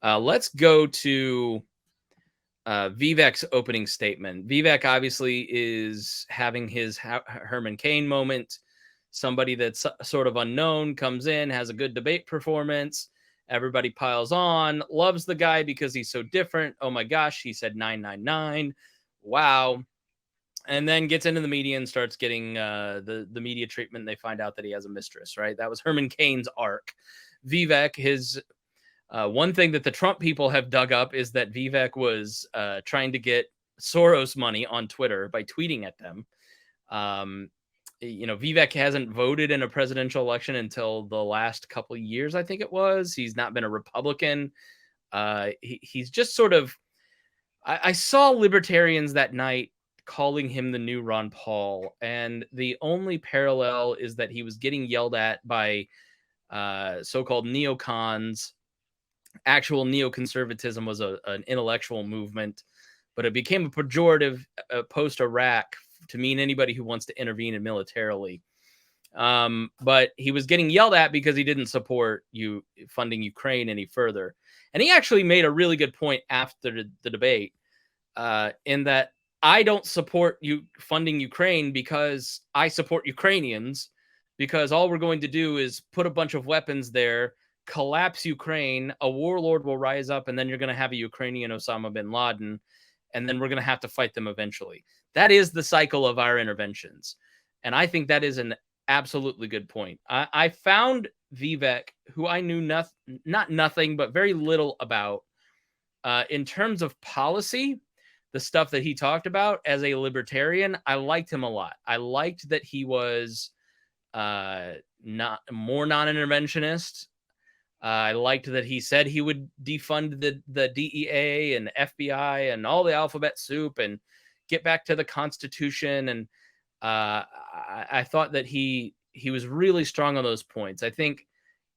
Let's go to Vivek's opening statement. Vivek obviously is having his Herman Cain moment. Somebody that's sort of unknown comes in, has a good debate performance. Everybody piles on, loves the guy because he's so different. Oh my gosh, he said 999. Wow. And then gets into the media and starts getting the media treatment. They find out that he has a mistress, right? That was Herman Cain's arc. Vivek, his one thing that the Trump people have dug up is that Vivek was trying to get Soros money on Twitter by tweeting at them. Vivek hasn't voted in a presidential election until the last couple of years, I think it was. He's not been a Republican. He's just sort of, I saw libertarians that night calling him the new Ron Paul. And the only parallel is that he was getting yelled at by so-called neocons. Actual neoconservatism was an intellectual movement, but it became a pejorative post-Iraq to mean anybody who wants to intervene militarily. But he was getting yelled at because he didn't support funding Ukraine any further. And he actually made a really good point after the debate in that I don't support you funding Ukraine because I support Ukrainians, because all we're going to do is put a bunch of weapons there, collapse Ukraine, a warlord will rise up, and then you're going to have a Ukrainian Osama bin Laden, and then we're going to have to fight them eventually. That is the cycle of our interventions. And I think that is an absolutely good point. I found Vivek, who I knew not nothing, but very little about, in terms of policy, the stuff that he talked about as a libertarian. I liked him a lot. I liked that he was not more non-interventionist. I liked that he said he would defund the DEA and FBI and all the alphabet soup and get back to the Constitution. And I thought that he was really strong on those points. I think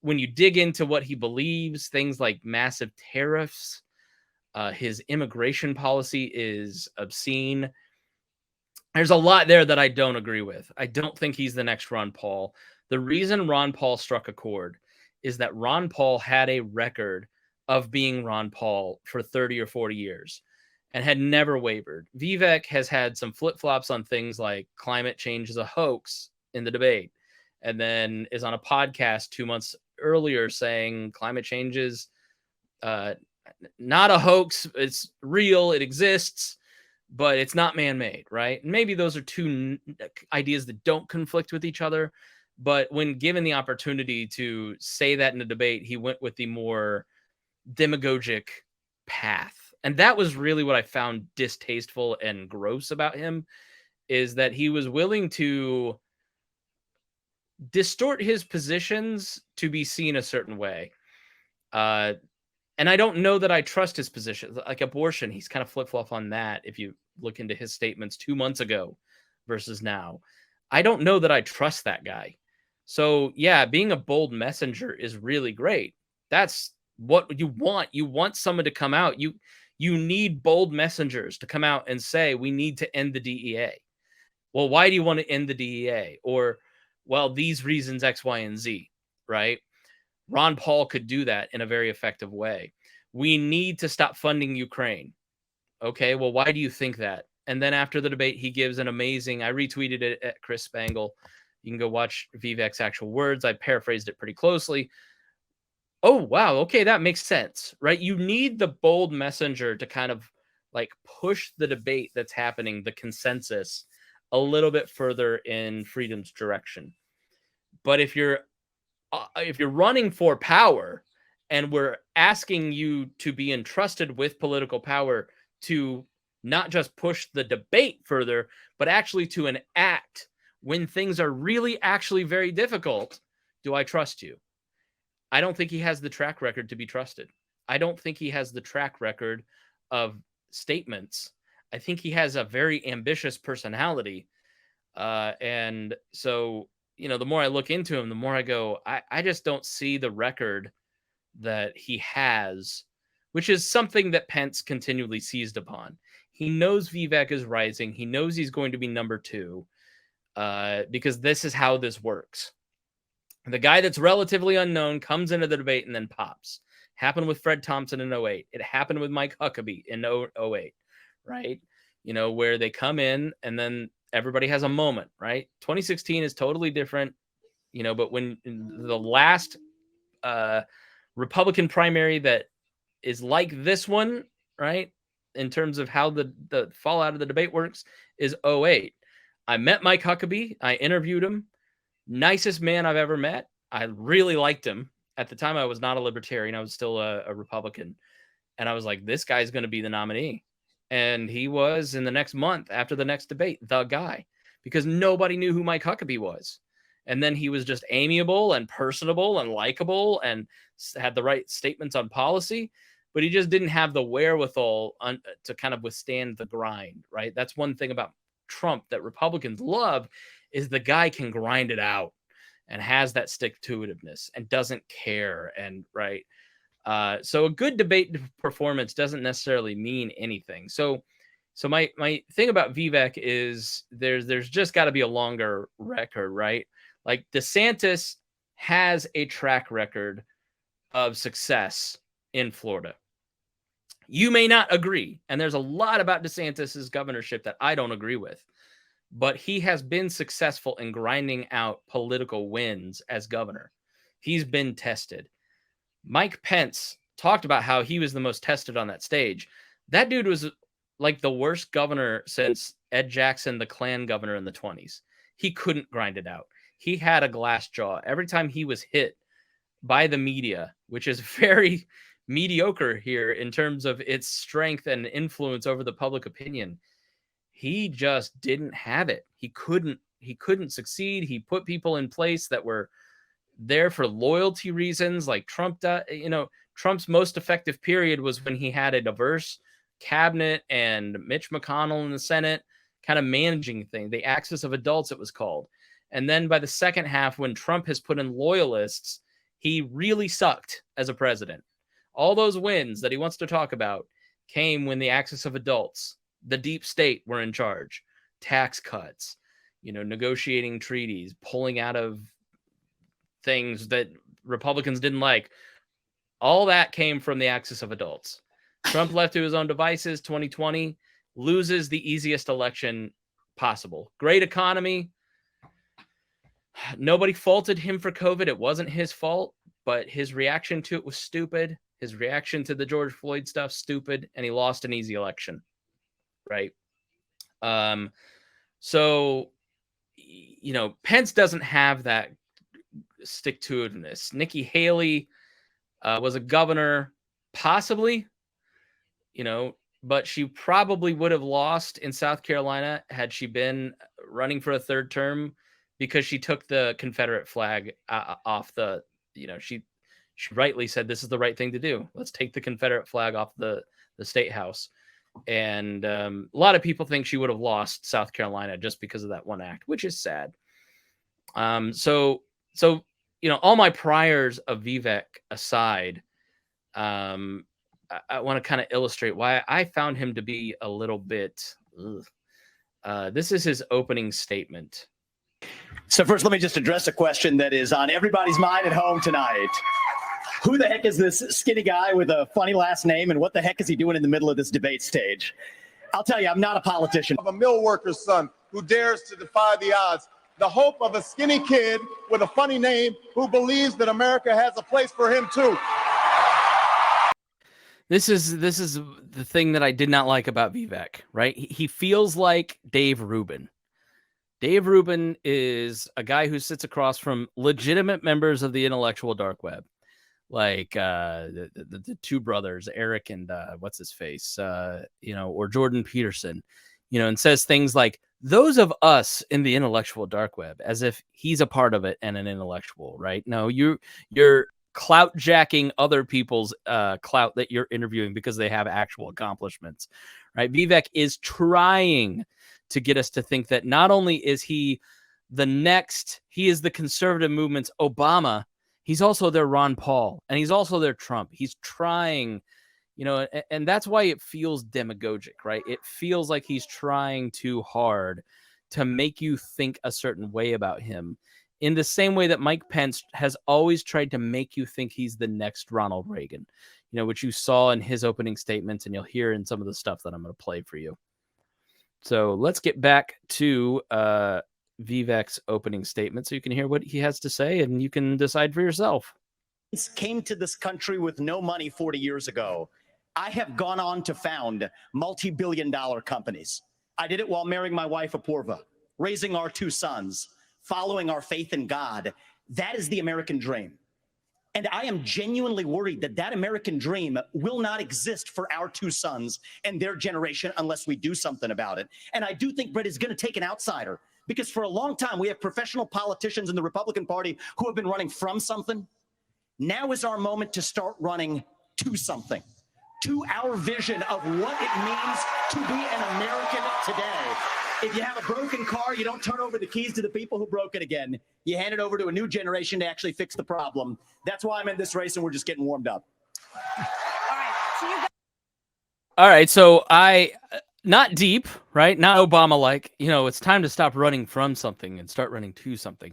when you dig into what he believes, things like massive tariffs, his immigration policy is obscene. There's a lot there that I don't agree with. I don't think he's the next Ron Paul. The reason Ron Paul struck a chord is that Ron Paul had a record of being Ron Paul for 30 or 40 years and had never wavered. Vivek has had some flip-flops on things like climate change is a hoax in the debate, and then is on a podcast 2 months earlier saying climate change is not a hoax. It's real. It exists, but it's not man-made, right? And maybe those are two ideas that don't conflict with each other. But when given the opportunity to say that in a debate, he went with the more demagogic path. And that was really what I found distasteful and gross about him, is that he was willing to distort his positions to be seen a certain way. And I don't know that I trust his position. Like abortion, he's kind of flip-flop on that if you look into his statements 2 months ago versus now. I don't know that I trust that guy. So, yeah, being a bold messenger is really great. That's what you want. You want someone to come out. You need bold messengers to come out and say, we need to end the DEA. Well, why do you want to end the DEA? Or, well, these reasons X, Y, and Z, right? Ron Paul could do that in a very effective way. We need to stop funding Ukraine. Okay, well, why do you think that? And then after the debate, he gives an amazing, I retweeted it at Chris Spangle. You can go watch Vivec's actual words. I paraphrased it pretty closely. Oh, wow. Okay, that makes sense, right? You need the bold messenger to kind of like push the debate that's happening, the consensus, a little bit further in freedom's direction. But if you're running for power and we're asking you to be entrusted with political power to not just push the debate further, but actually to enact when things are really actually very difficult, do I trust you? I don't think he has the track record to be trusted. I don't think he has the track record of statements. I think he has a very ambitious personality. And so, the more I look into him, the more I go, I just don't see the record that he has, which is something that Pence continually seized upon. He knows Vivec is rising. He knows he's going to be number 2 because this is how this works. The guy that's relatively unknown comes into the debate and then pops. Happened with Fred Thompson in 08. It happened with Mike Huckabee in 08, right? Where they come in and then everybody has a moment, right? 2016 is totally different, but when the last Republican primary that is like this one, right, in terms of how the fallout of the debate works, is 08. I met Mike Huckabee. I interviewed him. Nicest man I've ever met. I really liked him. At the time, I was not a libertarian. I was still a Republican. And I was like, this guy's going to be the nominee. And he was, in the next month after the next debate, the guy, because nobody knew who Mike Huckabee was. And then he was just amiable and personable and likable and had the right statements on policy, but he just didn't have the wherewithal to kind of withstand the grind, right? That's one thing about Trump that Republicans love, is the guy can grind it out and has that stick-to-itiveness and doesn't care. And right. So a good debate performance doesn't necessarily mean anything. So my thing about Vivec is there's just got to be a longer record, right? Like DeSantis has a track record of success in Florida. You may not agree, and there's a lot about DeSantis's governorship that I don't agree with, but he has been successful in grinding out political wins as governor. He's been tested. Mike Pence talked about how he was the most tested on that stage. That dude was like the worst governor since Ed Jackson, the Klan governor in the 20s. He couldn't grind it out. He had a glass jaw. Every time he was hit by the media, which is very mediocre here in terms of its strength and influence over the public opinion, he just didn't have it. He couldn't succeed. He put people in place that were there for loyalty reasons, like Trump. Trump's most effective period was when he had a diverse cabinet and Mitch McConnell in the Senate kind of managing things. The Axis of Adults, it was called. And then by the second half, when Trump has put in loyalists, he really sucked as a president. All those wins that he wants to talk about came when the Axis of Adults, the deep state, were in charge. Tax cuts, negotiating treaties, pulling out of things that Republicans didn't like. All that came from the Axis of Adults. Trump left to his own devices. 2020 loses the easiest election possible. Great economy. Nobody faulted him for COVID. It wasn't his fault, but his reaction to it was stupid. His reaction to the George Floyd stuff, stupid, and he lost an easy election, right? So, Pence doesn't have that stick-to-itiveness. Nikki Haley was a governor, possibly, but she probably would have lost in South Carolina had she been running for a third term, because she took the Confederate flag off the, she rightly said, this is the right thing to do. Let's take the Confederate flag off the state house. And a lot of people think she would have lost South Carolina just because of that one act, which is sad. So all my priors of Vivec aside, I want to kind of illustrate why I found him to be a little bit. This is his opening statement.
So first, let me just address a question that is on everybody's mind at home tonight. Who the heck is this skinny guy with a funny last name, and what the heck is he doing in the middle of this debate stage? I'll tell you, I'm not a politician.
Of a mill worker's son who dares to defy the odds. The hope of a skinny kid with a funny name who believes that America has a place for him too.
This is the thing that I did not like about Vivek, right? He feels like Dave Rubin. Dave Rubin is a guy who sits across from legitimate members of the intellectual dark web, like the two brothers, Eric and what's his face, or Jordan Peterson, and says things like, those of us in the intellectual dark web, as if he's a part of it and an intellectual, right? No, you're clout jacking other people's clout that you're interviewing because they have actual accomplishments, right? Vivek is trying to get us to think that not only is he he is the conservative movement's Obama, he's also their Ron Paul, and he's also their Trump. He's trying, and that's why it feels demagogic, right? It feels like he's trying too hard to make you think a certain way about him, in the same way that Mike Pence has always tried to make you think he's the next Ronald Reagan, which you saw in his opening statements, and you'll hear in some of the stuff that I'm going to play for you. So let's get back to Vivek's opening statement so you can hear what he has to say and you can decide for yourself.
Came to this country with no money 40 years ago. I have gone on to found multi-billion-dollar companies. I did it while marrying my wife, Apurva, raising our two sons, following our faith in God. That is the American dream. And I am genuinely worried that that American dream will not exist for our two sons and their generation unless we do something about it. And I do think Brett is going to take an outsider, because for a long time, we have professional politicians in the Republican Party who have been running from something. Now is our moment to start running to something, to our vision of what it means to be an American today. If you have a broken car, you don't turn over the keys to the people who broke it again. You hand it over to a new generation to actually fix the problem. That's why I'm in this race, and we're just getting warmed up.
All right, so not deep, right? Not Obama-like. It's time to stop running from something and start running to something.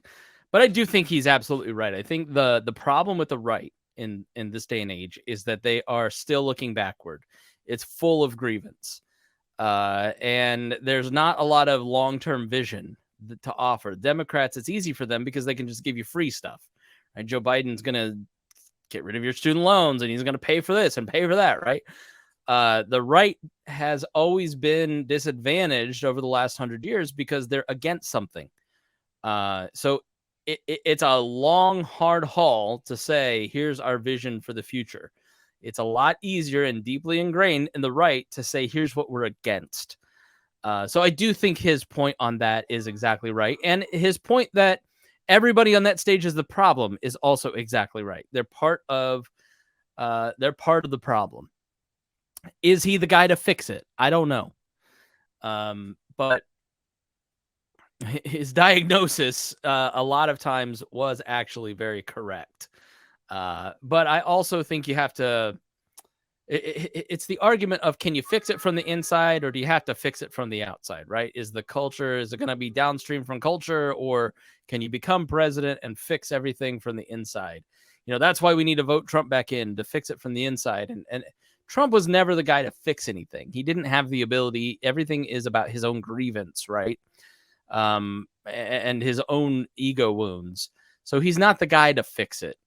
But I do think he's absolutely right. I think the problem with the right in this day and age is that they are still looking backward. It's full of grievance. And there's not a lot of long-term vision to offer. Democrats, it's easy for them because they can just give you free stuff. Right? Joe Biden's going to get rid of your student loans, and he's going to pay for this and pay for that, right? The right has always been disadvantaged over the last 100 years because they're against something. So it's a long, hard haul to say, here's our vision for the future. It's a lot easier and deeply ingrained in the right to say, here's what we're against. So I do think his point on that is exactly right. And his point that everybody on that stage is the problem is also exactly right. They're part of the problem. Is he the guy to fix it? I don't know. But his diagnosis a lot of times was actually very correct. But I also think you have to, it's the argument of, can you fix it from the inside, or do you have to fix it from the outside, right? Is it going to be downstream from culture, or can you become president and fix everything from the inside? That's why we need to vote Trump back in, to fix it from the inside. And Trump was never the guy to fix anything. He didn't have the ability. Everything is about his own grievance, right? And his own ego wounds. So he's not the guy to fix it.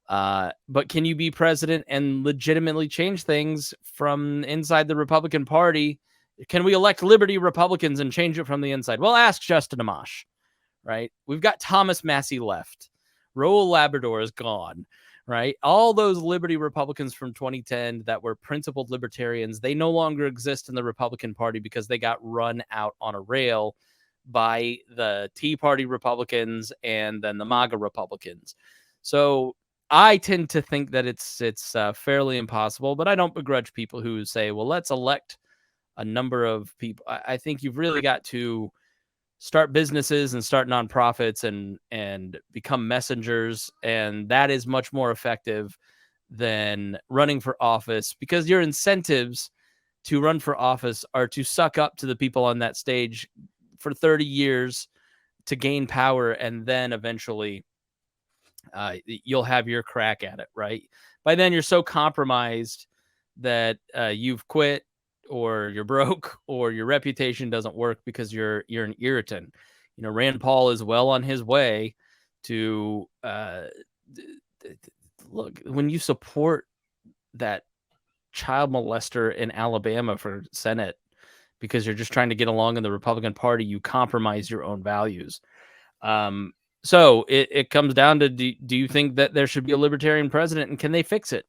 But can you be president and legitimately change things from inside the Republican Party? Can we elect Liberty Republicans and change it from the inside? Well, ask Justin Amash, right? We've got Thomas Massey left. Raul Labrador is gone, right? All those Liberty Republicans from 2010 that were principled libertarians, they no longer exist in the Republican Party because they got run out on a rail by the Tea Party Republicans and then the MAGA Republicans. So I tend to think that it's fairly impossible, but I don't begrudge people who say, well, let's elect a number of people. I think you've really got to start businesses and start nonprofits and become messengers. And that is much more effective than running for office, because your incentives to run for office are to suck up to the people on that stage for 30 years to gain power and then eventually you'll have your crack at it, right? By then, you're so compromised that you've quit, or you're broke, or your reputation doesn't work because you're an irritant. You know, Rand Paul is well on his way to look, when you support that child molester in Alabama for Senate because you're just trying to get along in the Republican Party, you compromise your own values. So it comes down to, do you think that there should be a libertarian president, and can they fix it?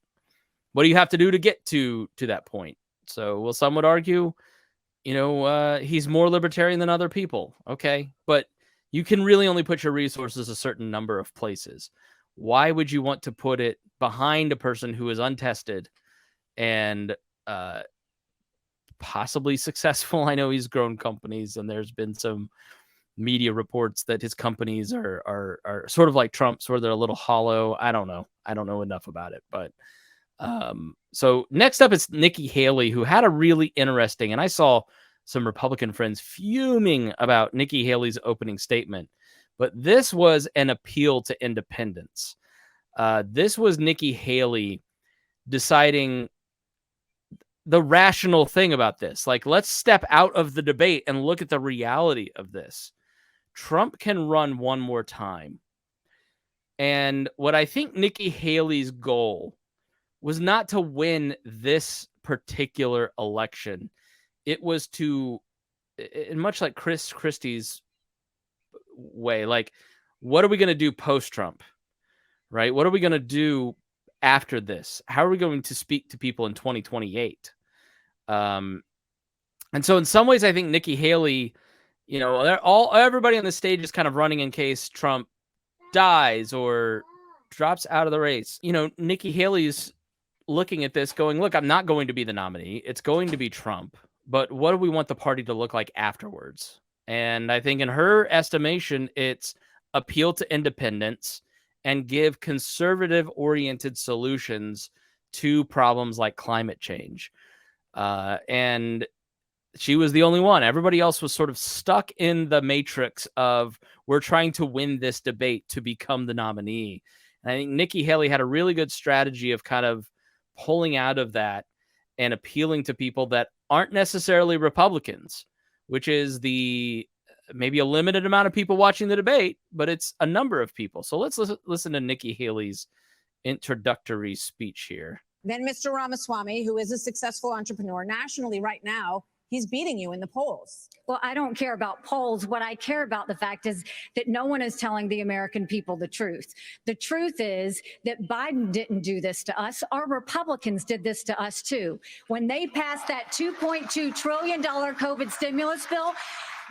What do you have to do to get to that point? So, well, some would argue, he's more libertarian than other people. Okay. But you can really only put your resources a certain number of places. Why would you want to put it behind a person who is untested and possibly successful? I know he's grown companies, and there's been some media reports that his companies are sort of like Trump's, where they're a little hollow. I don't know enough about it, but so next up is Nikki Haley, who had a really interesting, and I saw some Republican friends fuming about Nikki Haley's opening statement, but this was an appeal to independence. This was Nikki Haley deciding the rational thing about this. Like, let's step out of the debate and look at the reality of this. Trump can run one more time. And what I think Nikki Haley's goal was not to win this particular election. It was to, much like Christy's way, like, what are we going to do post-Trump, right? What are we going to do after this? How are we going to speak to people in 2028? And so in some ways, I think Nikki Haley, everybody on the stage is kind of running in case Trump dies or drops out of the race. Nikki Haley's looking at this going, look, I'm not going to be the nominee. It's going to be Trump. But what do we want the party to look like afterwards? And I think in her estimation, it's appeal to independence and give conservative-oriented solutions to problems like climate change. And she was the only one. Everybody else was sort of stuck in the matrix of, we're trying to win this debate to become the nominee. And I think Nikki Haley had a really good strategy of kind of pulling out of that and appealing to people that aren't necessarily Republicans, which is maybe a limited amount of people watching the debate, but it's a number of people. So let's listen to Nikki Haley's introductory speech here.
Then Mr. Ramaswamy, who is a successful entrepreneur nationally right now, he's beating you in the polls.
Well, I don't care about polls. What I care about, the fact is that no one is telling the American people the truth. The truth is that Biden didn't do this to us. Our Republicans did this to us too. When they passed that $2.2 trillion COVID stimulus bill,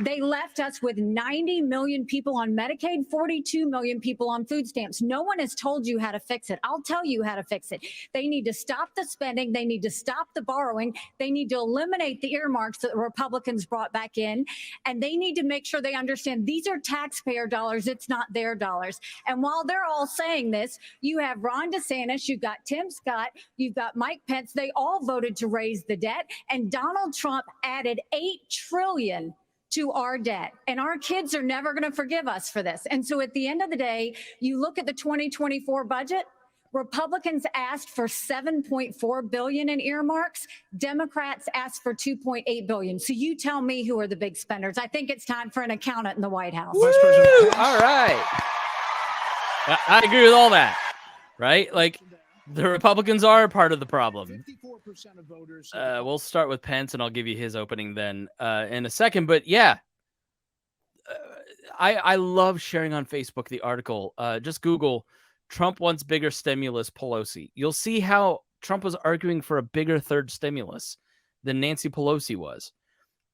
they left us with 90 million people on Medicaid, 42 million people on food stamps. No one has told you how to fix it. I'll tell you how to fix it. They need to stop the spending. They need to stop the borrowing. They need to eliminate the earmarks that the Republicans brought back in. And they need to make sure they understand these are taxpayer dollars. It's not their dollars. And while they're all saying this, you have Ron DeSantis, you've got Tim Scott, you've got Mike Pence. They all voted to raise the debt. And Donald Trump added $8 trillion to our debt. And our kids are never going to forgive us for this. And so at the end of the day, you look at the 2024 budget, Republicans asked for $7.4 billion in earmarks. Democrats asked for $2.8 billion. So you tell me who are the big spenders. I think it's time for an accountant in the White House.
Woo! All right. I agree with all that, right? Like, the Republicans are part of the problem.
54% of voters.
We'll start with Pence, and I'll give you his opening then in a second. But yeah, I love sharing on Facebook the article. Just Google Trump wants bigger stimulus, Pelosi. You'll see how Trump was arguing for a bigger third stimulus than Nancy Pelosi was.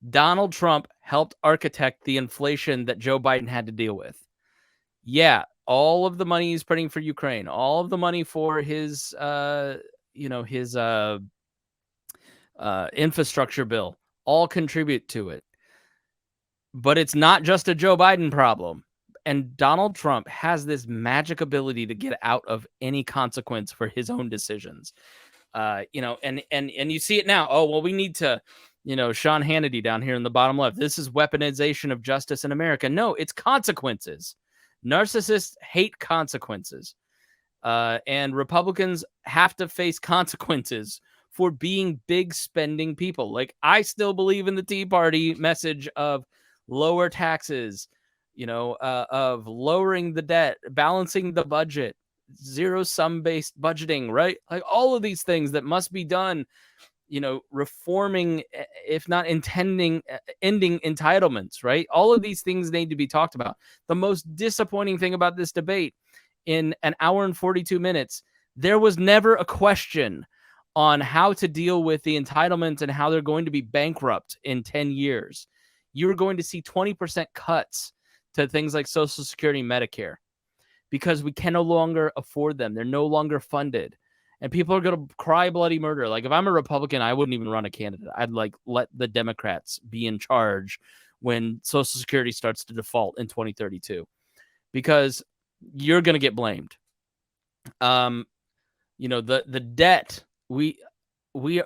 Donald Trump helped architect the inflation that Joe Biden had to deal with. Yeah. All of the money he's putting for Ukraine, all of the money for his, infrastructure bill, all contribute to it. But it's not just a Joe Biden problem. And Donald Trump has this magic ability to get out of any consequence for his own decisions. And you see it now. Oh, well, we need to, Sean Hannity down here in the bottom left. This is weaponization of justice in America. No, it's consequences. Narcissists hate consequences. And Republicans have to face consequences for being big spending people. Like, I still believe in the Tea Party message of lower taxes, of lowering the debt, balancing the budget, zero-sum based budgeting, right? Like, all of these things that must be done, reforming, if not ending entitlements, right? All of these things need to be talked about. The most disappointing thing about this debate, in an hour and 42 minutes, there was never a question on how to deal with the entitlements and how they're going to be bankrupt in 10 years. You're going to see 20% cuts to things like Social Security and Medicare because we can no longer afford them. They're no longer funded. And people are going to cry bloody murder. Like, if I'm a Republican, I wouldn't even run a candidate. I'd let the Democrats be in charge when Social Security starts to default in 2032, because you're going to get blamed. The debt we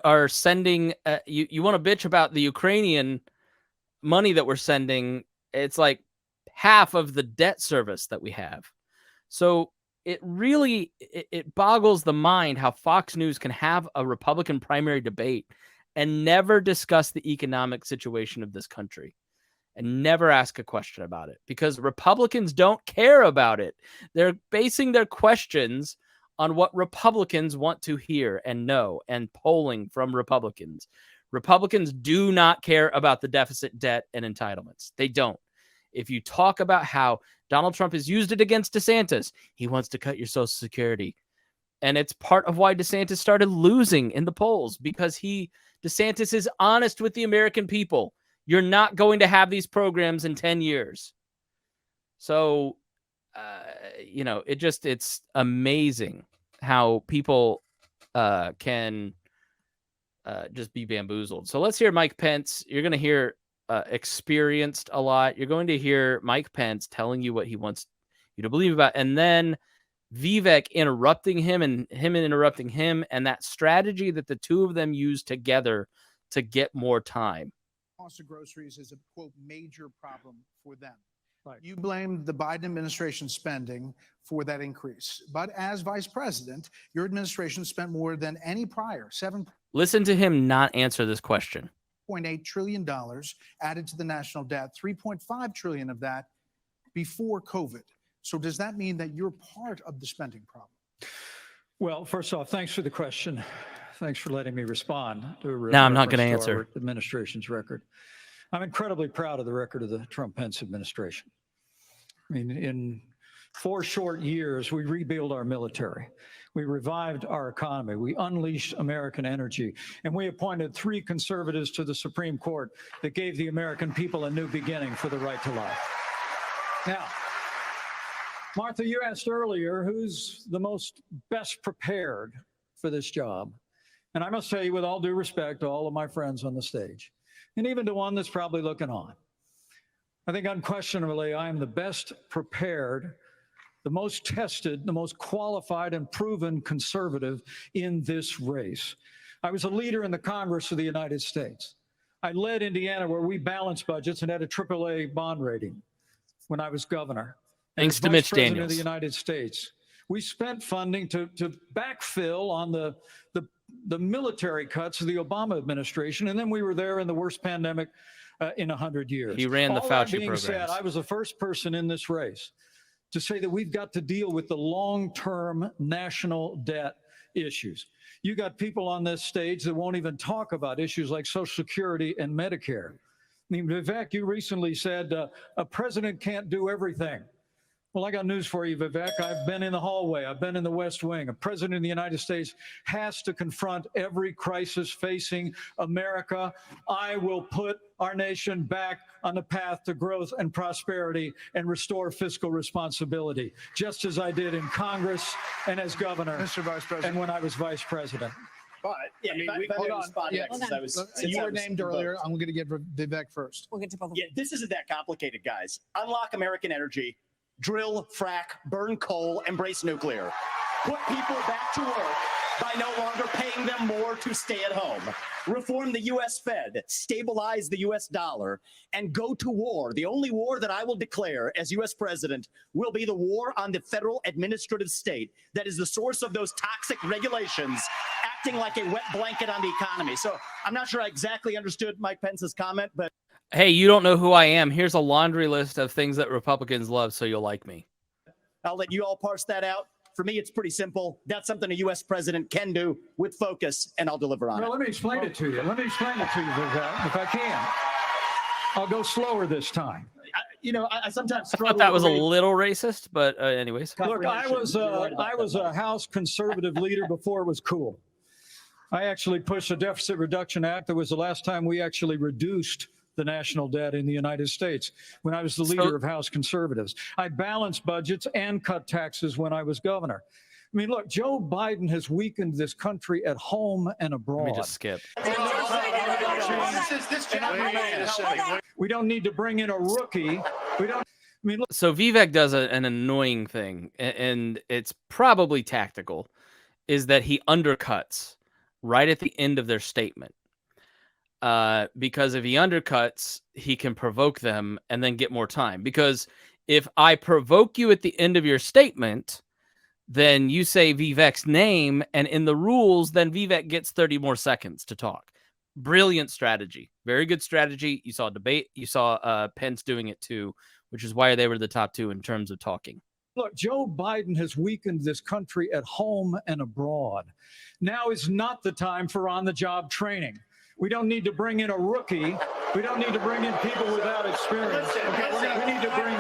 are sending. You want to bitch about the Ukrainian money that we're sending? It's like half of the debt service that we have. So it really boggles the mind how Fox News can have a Republican primary debate and never discuss the economic situation of this country and never ask a question about it, because Republicans don't care about it. They're basing their questions on what Republicans want to hear and know, and polling from Republicans. Republicans do not care about the deficit, debt, and entitlements. They don't. If you talk about how Donald Trump has used it against DeSantis, he wants to cut your Social Security. And it's part of why DeSantis started losing in the polls, because DeSantis is honest with the American people. You're not going to have these programs in 10 years. So, it's amazing how people can just be bamboozled. So let's hear Mike Pence. You're going to hear experienced a lot. You're going to hear Mike Pence telling you what he wants you to believe about, and then Vivek interrupting him and him interrupting him, and that strategy that the two of them use together to get more time.
Cost of groceries is a, quote, major problem for them.
Right.
You blamed the Biden administration spending for that increase. But as vice president, your administration spent more than any prior,
Listen to him not answer this question.
$7.8 trillion added to the national debt, $3.5 trillion of that before COVID. So does that mean that you're part of the spending problem?
Well, first off, thanks for the question. Thanks for letting me respond to a
No, I'm not going to
reference
answer.
our administration's record. I'm incredibly proud of the record of the Trump-Pence administration. I mean, in 4 short years, we rebuilt our military. We revived our economy. We unleashed American energy. And we appointed 3 conservatives to the Supreme Court that gave the American people a new beginning for the right to life. Now, Martha, you asked earlier, who's the most best prepared for this job? And I must tell you, with all due respect to all of my friends on the stage, and even to one that's probably looking on, I think unquestionably I am the best prepared, the most tested, the most qualified and proven conservative in this race. I was a leader in the Congress of the United States. I led Indiana, where we balanced budgets and had a AAA bond rating when I was governor.
Thanks to Mitch
President
Daniels.
of the United States. We spent funding to backfill on the military cuts of the Obama administration, and then we were there in the worst pandemic in 100 years.
He ran the
All
Fauci
that being
programs.
said, I was the first person in this race to say that we've got to deal with the long-term national debt issues. You got people on this stage that won't even talk about issues like Social Security and Medicare. I mean, Vivek, you recently said a president can't do everything. Well, I got news for you, Vivek. I've been in the hallway. I've been in the West Wing. A president of the United States has to confront every crisis facing America. I will put our nation back on the path to growth and prosperity and restore fiscal responsibility, just as I did in Congress and as governor,
Mr. Vice President.
and when I was vice president.
But yeah,
hold on. Yeah. You were named earlier.
invoked.
I'm going to give Vivek first.
We'll get to both of
Yeah,
them.
this isn't that complicated, guys. Unlock American energy, drill, frack, burn coal, embrace nuclear. Put people back to work by no longer paying them more to stay at home, reform the U.S. Fed, stabilize the U.S. dollar, and go to war. The only war that I will declare as U.S. president will be the war on the federal administrative state that is the source of those toxic regulations acting like a wet blanket on the economy. So I'm not sure I exactly understood Mike Pence's comment, but
Hey, you don't know who I am. Here's a laundry list of things that Republicans love, so you'll like me.
I'll let you all parse that out. For me, it's pretty simple. That's something a U.S. president can do with focus, and I'll deliver on it.
Well, let me explain it to you. Vivek, if I can. I'll go slower this time.
I sometimes
I thought that was a little racist, but anyways.
Look, I was a House conservative leader before it was cool. I actually pushed a deficit reduction act. That was the last time we actually reduced the national debt in the United States when I was the leader of House conservatives. I balanced budgets and cut taxes when I was governor. I mean, look, Joe Biden has weakened this country at home and abroad.
Let me just skip.
We don't need to bring in a rookie. We don't. I mean, look.
So Vivek does an annoying thing, and it's probably tactical, is that he undercuts right at the end of their statement. Because if he undercuts, he can provoke them and then get more time. Because if I provoke you at the end of your statement, then you say Vivek's name, and in the rules, then Vivek gets 30 more seconds to talk. Brilliant strategy. Very good strategy. You saw debate. You saw Pence doing it too, which is why they were the top two in terms of talking.
Look, Joe Biden has weakened this country at home and abroad. Now is not the time for on-the-job training. We don't need to bring in a rookie. We don't need to bring in people without experience. We need to bring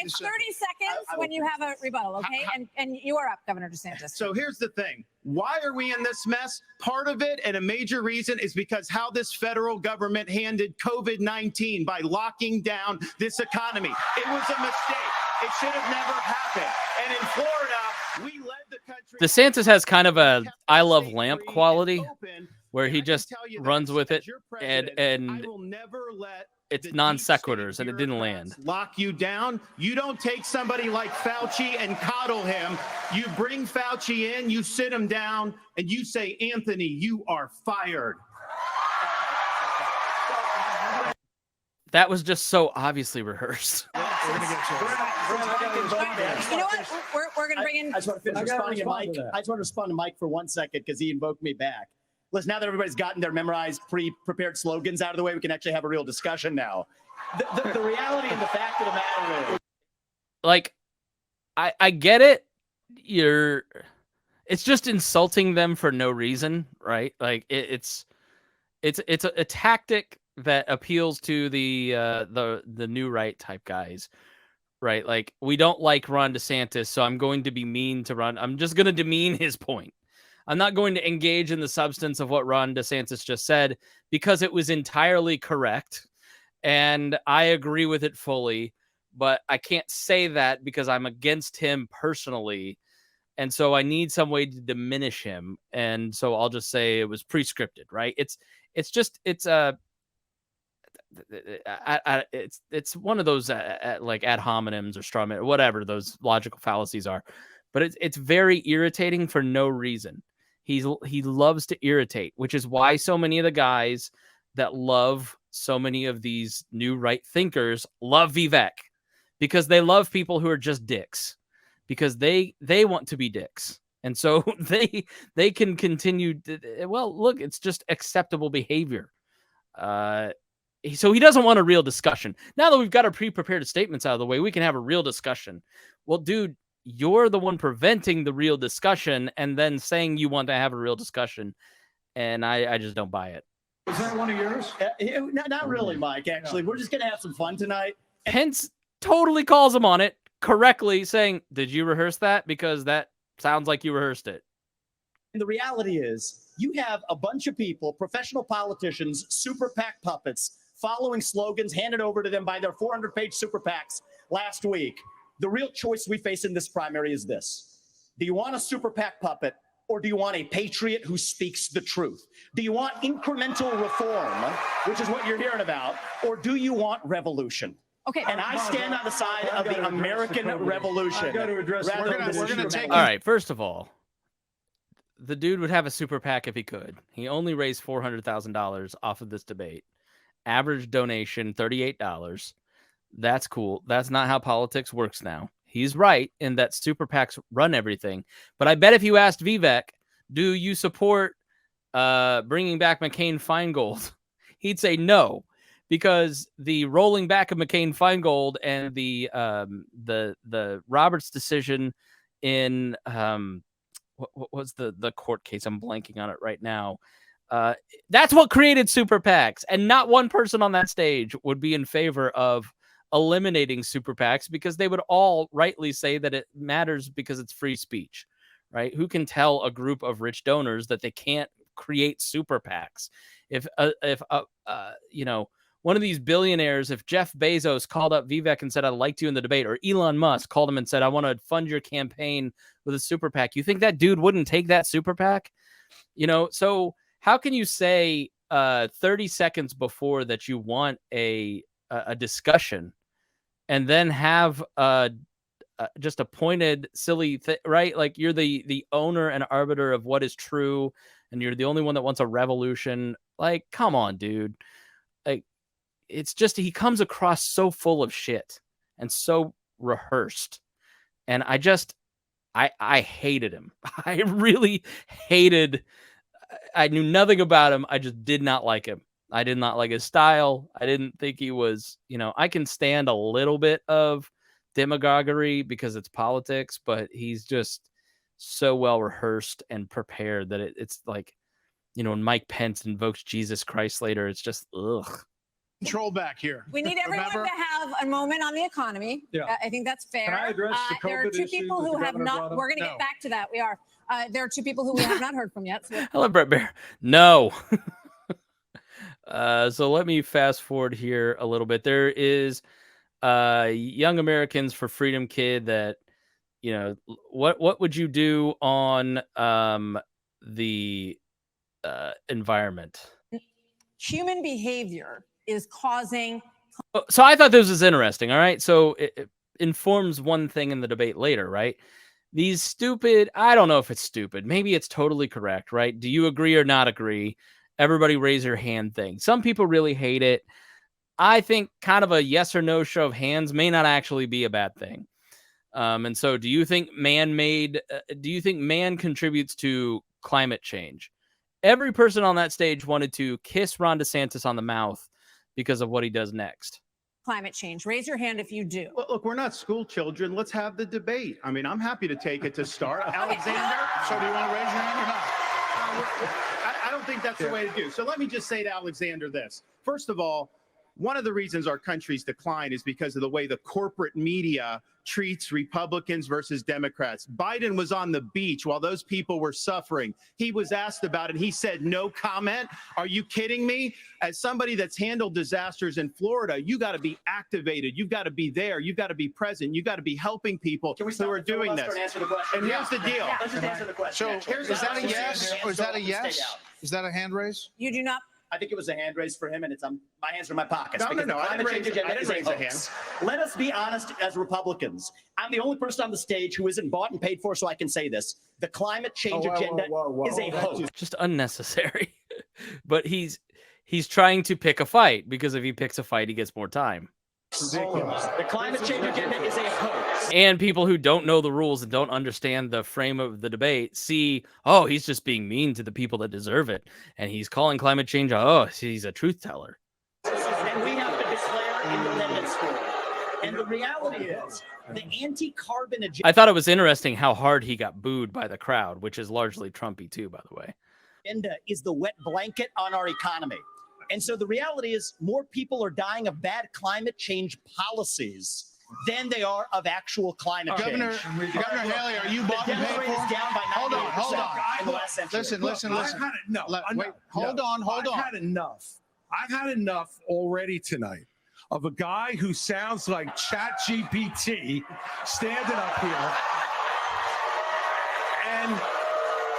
It's 30 seconds when you have a rebuttal, okay? And you are up, Governor DeSantis.
So here's the thing. Why are we in this mess? Part of it, and a major reason, is because how this federal government handled COVID-19 by locking down this economy. It was a mistake. It should have never happened. And in Florida, we led the country.
DeSantis has kind of a I love lamp quality where he just runs with it, and
I will never let
it's non sequiturs, and it didn't land.
Lock you down. You don't take somebody like Fauci and coddle him. You bring Fauci in, you sit him down, and you say, Anthony, you are fired.
That was just so obviously rehearsed.
You know what? We're going to bring in.
I just want to finish responding to Mike. I just want to respond to Mike for 1 second because he invoked me back. Listen, now that everybody's gotten their memorized, pre-prepared slogans out of the way, we can actually have a real discussion now. The reality and the fact of the matter is,
like, I get it. It's just insulting them for no reason, right? Like it's a tactic that appeals to the new right type guys, right? Like, we don't like Ron DeSantis, so I'm going to be mean to Ron. I'm just going to demean his point. I'm not going to engage in the substance of what Ron DeSantis just said because it was entirely correct, and I agree with it fully, but I can't say that because I'm against him personally, and so I need some way to diminish him, and so I'll just say it was pre-scripted, right? It's one of those like ad hominems or straw man, or whatever those logical fallacies are, but it's very irritating for no reason. He loves to irritate, which is why so many of the guys that love so many of these new right thinkers love Vivec, because they love people who are just dicks, because they want to be dicks. And so they can continue. Well, look, it's just acceptable behavior. So he doesn't want a real discussion. Now that we've got our pre-prepared statements out of the way, we can have a real discussion. Well, dude, you're the one preventing the real discussion and then saying you want to have a real discussion. And I just don't buy it.
Is that one of yours?
Not really, Mike, actually. We're just going to have some fun tonight.
Pence totally calls him on it correctly, saying, did you rehearse that? Because that sounds like you rehearsed it.
And the reality is, you have a bunch of people, professional politicians, super PAC puppets, following slogans handed over to them by their 400-page super PACs last week. The real choice we face in this primary is this. Do you want a super PAC puppet, or do you want a patriot who speaks the truth? Do you want incremental reform, which is what you're hearing about, or do you want revolution?
Okay.
And I stand on the side of the American Revolution.
I've got to address
rather
the
than the
we're gonna
super
take
All right, first of all, the dude would have a super PAC if he could. He only raised $400,000 off of this debate. Average donation, $38. That's cool. That's not how politics works now. He's right in that super PACs run everything. But I bet if you asked Vivec, do you support bringing back McCain-Feingold? He'd say no, because the rolling back of McCain-Feingold and the Roberts decision in what was the court case? I'm blanking on it right now. That's what created super PACs, and not one person on that stage would be in favor of eliminating super PACs, because they would all rightly say that it matters because it's free speech, right? Who can tell a group of rich donors that they can't create super PACs? If one of these billionaires, if Jeff Bezos called up Vivek and said, I liked you in the debate, or Elon Musk called him and said, I want to fund your campaign with a super PAC, you think that dude wouldn't take that super PAC? So how can you say 30 seconds before that you want a discussion and then have just a pointed silly thing, right? Like, you're the owner and arbiter of what is true, and you're the only one that wants a revolution. Like, come on, dude. Like, it's just, he comes across so full of shit and so rehearsed. And I hated him. I really hated, I knew nothing about him. I just did not like him. I did not like his style. I didn't think he was, I can stand a little bit of demagoguery because it's politics, but he's just so well rehearsed and prepared that it's like, when Mike Pence invokes Jesus Christ later, it's just, ugh.
Control back here.
We need everyone to have a moment on the economy.
Yeah.
I think that's fair.
Can I address the
there are
COVID
two people
issue
who
that
have
the governor
not.
brought up?
We're going to get back to that. We are. There are two people who we have not heard from yet. So.
Hello, Brett Bear. No. So let me fast forward here a little bit. There is Young Americans for Freedom kid that, what would you do on the environment?
Human behavior is causing.
So I thought this was interesting. All right. So it informs one thing in the debate later, right? These stupid, I don't know if it's stupid. Maybe it's totally correct, right? Do you agree or not agree? Everybody raise your hand thing. Some people really hate it. I think kind of a yes or no show of hands may not actually be a bad thing. And so do you think man contributes to climate change? Every person on that stage wanted to kiss Ron DeSantis on the mouth because of what he does next.
Climate change. Raise your hand if you do.
Well, look, we're not school children. Let's have the debate. I mean, I'm happy to take it to start. Alexander?
So do you want to raise your hand or not?
I don't think that's the way to do. So let me just say to Alexander this. First of all, one of the reasons our country's decline is because of the way the corporate media treats Republicans versus Democrats. Biden was on the beach while those people were suffering. He was asked about it. He said, no comment. Are you kidding me? As somebody that's handled disasters in Florida, you got to be activated. You've got to be there. You've got to be present. You've got to be helping people who are doing this. And here's the deal.
Let's just answer the question.
So is that a yes? Or is that a yes? Is that a hand raise?
You do not.
I think it was a hand raise for him, and it's my hands are in my pockets.
No. I didn't raise a hand.
Let us be honest as Republicans. I'm the only person on the stage who isn't bought and paid for, so I can say this. The climate change agenda is a hoax.
Just unnecessary. But he's trying to pick a fight, because if he picks a fight, he gets more time.
The climate change agenda is a hoax.
And people who don't know the rules and don't understand the frame of the debate see, oh, he's just being mean to the people that deserve it. And he's calling climate change, oh, he's a truth teller.
And we have to declare independence for it. And the reality is, the anti-carbon agenda.
I thought it was interesting how hard he got booed by the crowd, which is largely Trumpy too, by the way.
Is the wet blanket on our economy. And so the reality is more people are dying of bad climate change policies than they are of actual climate change.
Governor Haley, are you bought and paid for?
Down by
Hold on.
in the last century.
Listen.
I've had enough. I've had enough already tonight of a guy who sounds like ChatGPT standing up here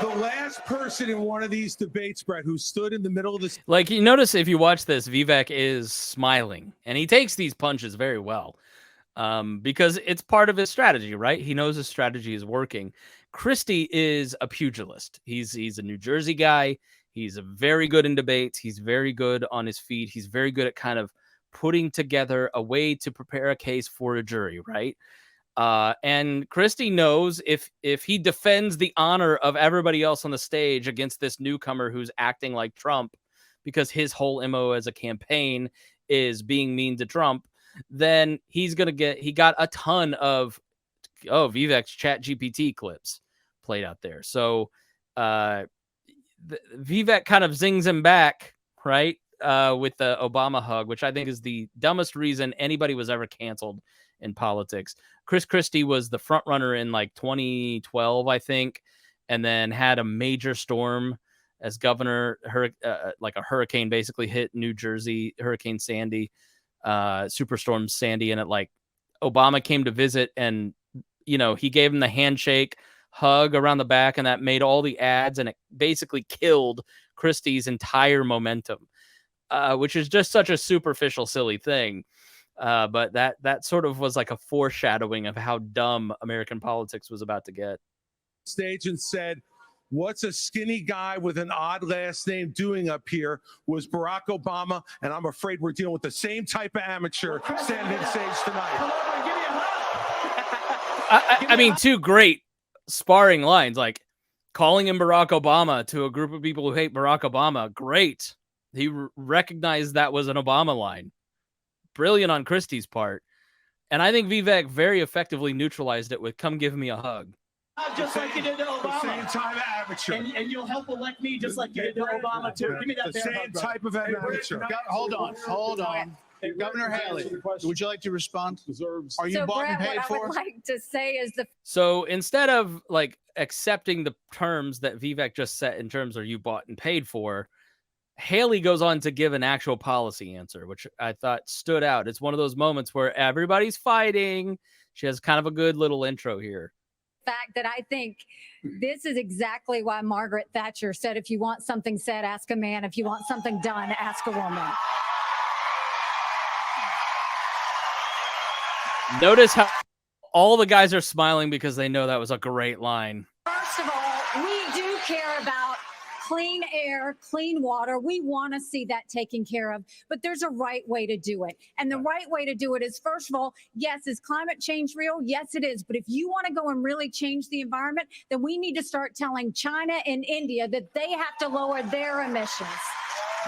The last person in one of these debates, Brett, who stood in the middle of this.
Like, you notice if you watch this, Vivek is smiling, and he takes these punches very well, because it's part of his strategy, right? He knows his strategy is working. Christy is a pugilist. He's a New Jersey guy. He's very good in debates. He's very good on his feet. He's very good at kind of putting together a way to prepare a case for a jury, right? And Christy knows if he defends the honor of everybody else on the stage against this newcomer who's acting like Trump, because his whole MO as a campaign is being mean to Trump, then he got a ton of Vivec's chat GPT clips played out there. So Vivec kind of zings him back, right? With the Obama hug, which I think is the dumbest reason anybody was ever canceled in politics. Chris Christie was the front runner in like 2012, I think, and then had a major storm as governor, like a hurricane basically hit New Jersey, Hurricane Sandy, Superstorm Sandy, and it like Obama came to visit, and he gave him the handshake hug around the back, and that made all the ads, and it basically killed Christie's entire momentum, which is just such a superficial, silly thing. But that sort of was like a foreshadowing of how dumb American politics was about to get.
Stage and said, "What's a skinny guy with an odd last name doing up here?" Was Barack Obama, and I'm afraid we're dealing with the same type of amateur standing on stage tonight.
I mean, two great sparring lines, like calling him Barack Obama to a group of people who hate Barack Obama. Great. He recognized that was an Obama line. Brilliant on Christie's part. And I think Vivek very effectively neutralized it with "come give me a hug."
Just like you did to Obama.
The same type of amateur.
And you'll help elect me just like you did to Obama, too. Give me that
The same type of amateur.
Hold on. Governor Haley, would you like to respond? Are you bought and paid for?
What I would like to say is
So instead of like accepting the terms that Vivek just set in terms of "you bought and paid for," Haley goes on to give an actual policy answer, which I thought stood out. It's one of those moments where everybody's fighting. She has kind of a good little intro here.
fact that I think this is exactly why Margaret Thatcher said, if you want something said, ask a man. If you want something done, ask a woman.
Notice how all the guys are smiling because they know that was a great line.
First of all, we do care about clean air, clean water. We want to see that taken care of, but there's a right way to do it. And the right way to do it is, first of all, yes, is climate change real? Yes, it is. But if you want to go and really change the environment, then we need to start telling China and India that they have to lower their emissions.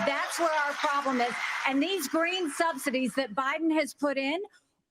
That's where our problem is. And these green subsidies that Biden has put in,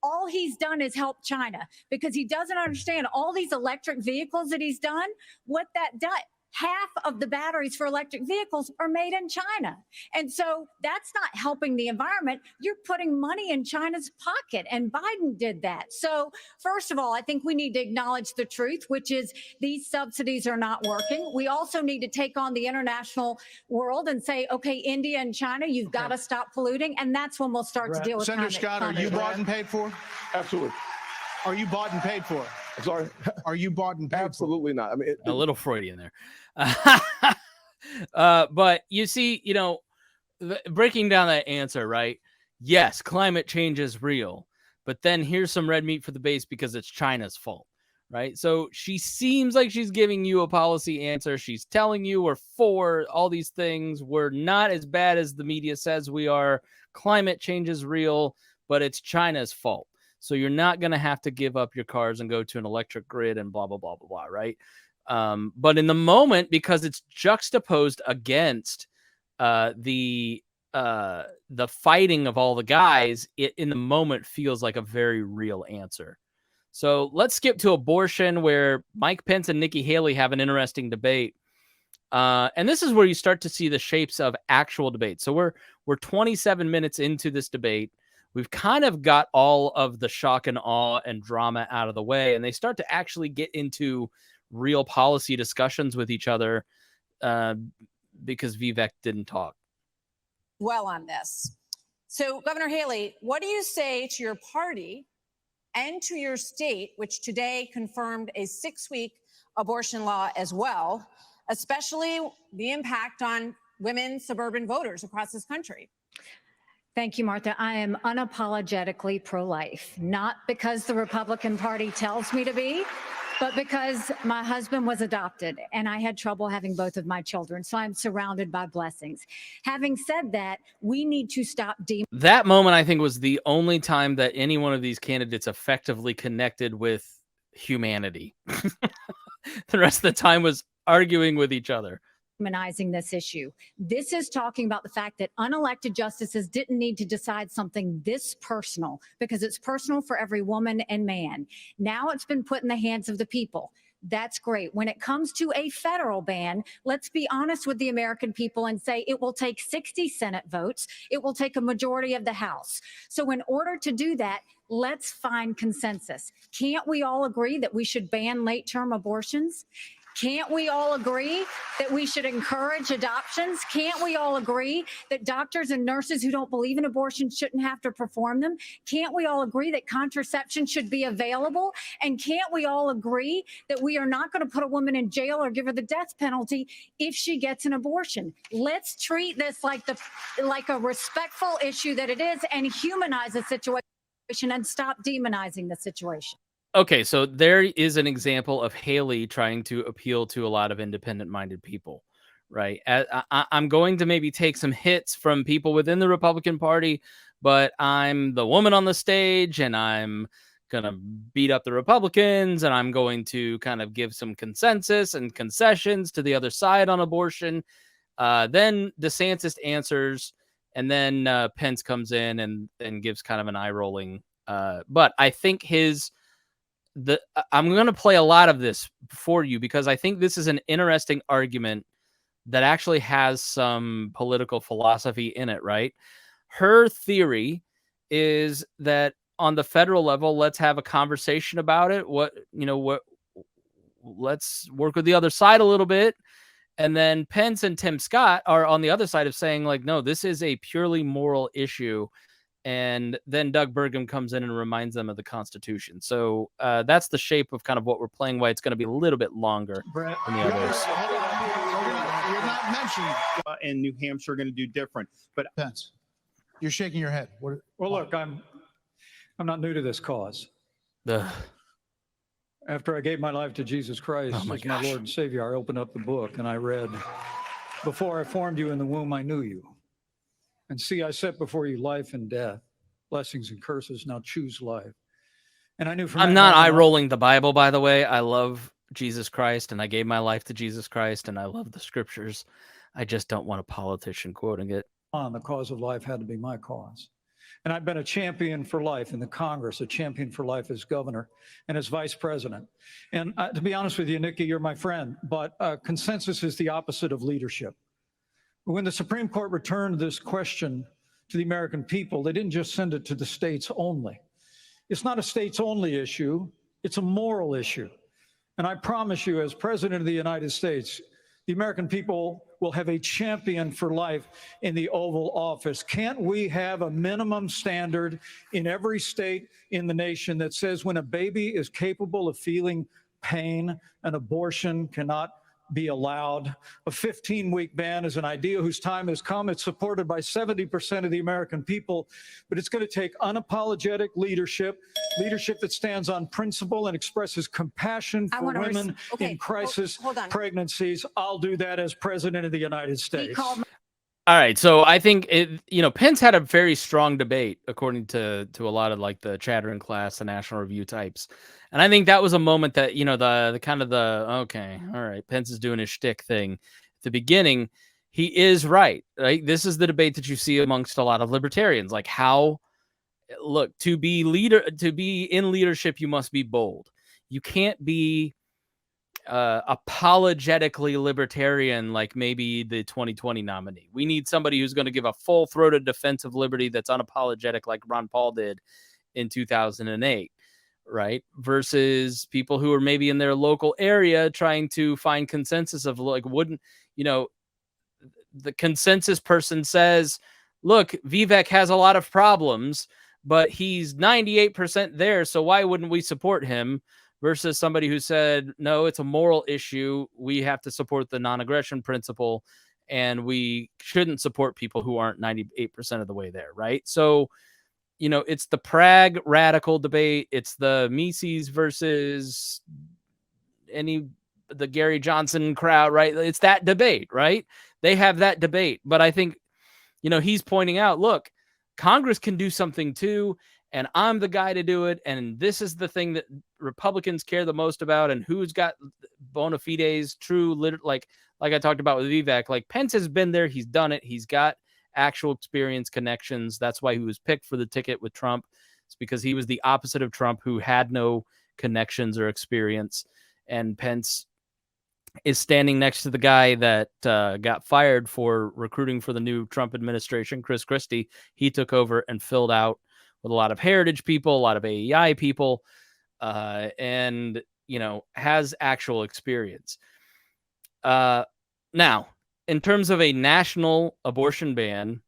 all he's done is help China, because he doesn't understand all these electric vehicles that he's done, what that does. Half of the batteries for electric vehicles are made in China. And so that's not helping the environment. You're putting money in China's pocket, and Biden did that. So first of all, I think we need to acknowledge the truth, which is these subsidies are not working. We also need to take on the international world and say, okay, India and China, you've got to stop polluting. And that's when we'll start to deal with
Senator Scott, are you bought and paid for?
Absolutely.
Are you bought and paid for?
I'm sorry.
Are you bought and paid
Absolutely not. I mean,
a little Freudian there. But you see, you know, breaking down that answer, right? Yes, climate change is real, but then here's some red meat for the base because it's China's fault, right? So she seems like she's giving you a policy answer. She's telling you we're for all these things. We're not as bad as the media says we are. Climate change is real, but it's China's fault. So you're not going to have to give up your cars and go to an electric grid and blah, blah, blah, blah, blah, right? But in the moment, because it's juxtaposed against the fighting of all the guys, it in the moment feels like a very real answer. So let's skip to abortion, where Mike Pence and Nikki Haley have an interesting debate. And this is where you start to see the shapes of actual debate. So we're 27 minutes into this debate. We've kind of got all of the shock and awe and drama out of the way, and they start to actually get into real policy discussions with each other because Vivek didn't talk.
Well on this. So, Governor Haley, what do you say to your party and to your state, which today confirmed a 6-week abortion law as well, especially the impact on women suburban voters across this country?
Thank you, Martha. I am unapologetically pro-life, not because the Republican Party tells me to be, but because my husband was adopted and I had trouble having both of my children. So I'm surrounded by blessings. Having said that, we need to stop
That moment, I think, was the only time that any one of these candidates effectively connected with humanity. The rest of the time was arguing with each other.
demonizing this issue. This is talking about the fact that unelected justices didn't need to decide something this personal because it's personal for every woman and man. Now it's been put in the hands of the people. That's great. When it comes to a federal ban, let's be honest with the American people and say it will take 60 Senate votes. It will take a majority of the House. So in order to do that, let's find consensus. Can't we all agree that we should ban late-term abortions? Can't we all agree that we should encourage adoptions? Can't we all agree that doctors and nurses who don't believe in abortion shouldn't have to perform them? Can't we all agree that contraception should be available? And can't we all agree that we are not going to put a woman in jail or give her the death penalty if she gets an abortion? Let's treat this like a respectful issue that it is and humanize the situation and stop demonizing the situation.
Okay, so there is an example of Haley trying to appeal to a lot of independent-minded people, right? I'm going to maybe take some hits from people within the Republican Party, but I'm the woman on the stage, and I'm going to beat up the Republicans, and I'm going to kind of give some consensus and concessions to the other side on abortion. Then DeSantis answers, and then Pence comes in and gives kind of an eye-rolling. But I think I'm going to play a lot of this for you because I think this is an interesting argument that actually has some political philosophy in it, right? Her theory is that on the federal level, let's have a conversation about it. Let's work with the other side a little bit. And then Pence and Tim Scott are on the other side of saying, like, no, this is a purely moral issue. And then Doug Burgum comes in and reminds them of the Constitution. So that's the shape of kind of what we're playing, why it's going to be a little bit longer than the others.
You're not mentioning in New Hampshire are going to do different. But
Pence, you're shaking your head.
Well, look, I'm not new to this cause. After I gave my life to Jesus Christ as my Lord and Savior, I opened up the book and I read, "Before I formed you in the womb, I knew you. And see, I set before you life and death, blessings and curses. Now choose life." And I knew from
I'm not eye-rolling the Bible, by the way. I love Jesus Christ, and I gave my life to Jesus Christ, and I love the scriptures. I just don't want a politician quoting it.
The cause of life had to be my cause. And I've been a champion for life in the Congress, a champion for life as governor and as vice president. And to be honest with you, Nikki, you're my friend, but consensus is the opposite of leadership. When the Supreme Court returned this question to the American people, they didn't just send it to the states only. It's not a states only issue, it's a moral issue. And I promise you, as President of the United States, the American people will have a champion for life in the Oval Office. Can't we have a minimum standard in every state in the nation that says when a baby is capable of feeling pain, an abortion cannot be allowed? A 15-week ban is an idea whose time has come. It's supported by 70% of the American people, but it's going to take unapologetic leadership that stands on principle and expresses compassion for women in crisis pregnancies. I'll do that as President of the United States.
All right, so I think Pence had a very strong debate, according to a lot of like the chattering class, the National Review types, and I think that was a moment that okay, all right, Pence is doing his shtick thing. At the beginning, he is right. This is the debate that you see amongst a lot of libertarians. Like, to be in leadership, you must be bold. You can't be apologetically libertarian like maybe the 2020 nominee. We need somebody who's going to give a full-throated defense of liberty that's unapologetic like Ron Paul did in 2008, right? Versus people who are maybe in their local area trying to find consensus of like, the consensus person says, look, Vivec has a lot of problems, but he's 98% there, so why wouldn't we support him? versus somebody who said, no, it's a moral issue. We have to support the non-aggression principle, and we shouldn't support people who aren't 98% of the way there, right? So, you know, it's the Prague radical debate. It's the Mises versus the Gary Johnson crowd, right? It's that debate, right? They have that debate. But I think, you know, he's pointing out, look, Congress can do something too, and I'm the guy to do it. And this is the thing that Republicans care the most about, and who's got bona fides, true, like I talked about with Vivec. Like, Pence has been there. He's done it. He's got actual experience, connections. That's why he was picked for the ticket with Trump. It's because he was the opposite of Trump, who had no connections or experience. And Pence is standing next to the guy that got fired for recruiting for the new Trump administration, Christy. He took over and filled out with a lot of heritage people, a lot of AEI people, and, you know, has actual experience. Now, in terms of a national abortion ban,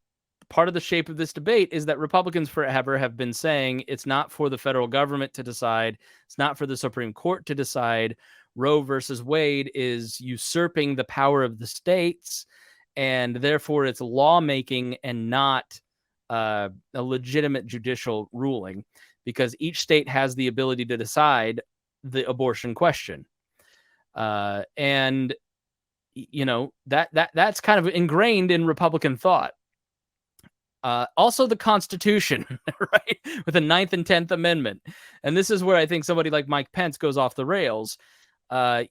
part of the shape of this debate is that Republicans forever have been saying it's not for the federal government to decide. It's not for the Supreme Court to decide. Roe versus Wade is usurping the power of the states, and therefore it's lawmaking and not a legitimate judicial ruling, because each state has the ability to decide the abortion question. And, you know, that's kind of ingrained in Republican thought. Also the Constitution, right? With the 9th and 10th Amendment. And this is where I think somebody like Mike Pence goes off the rails.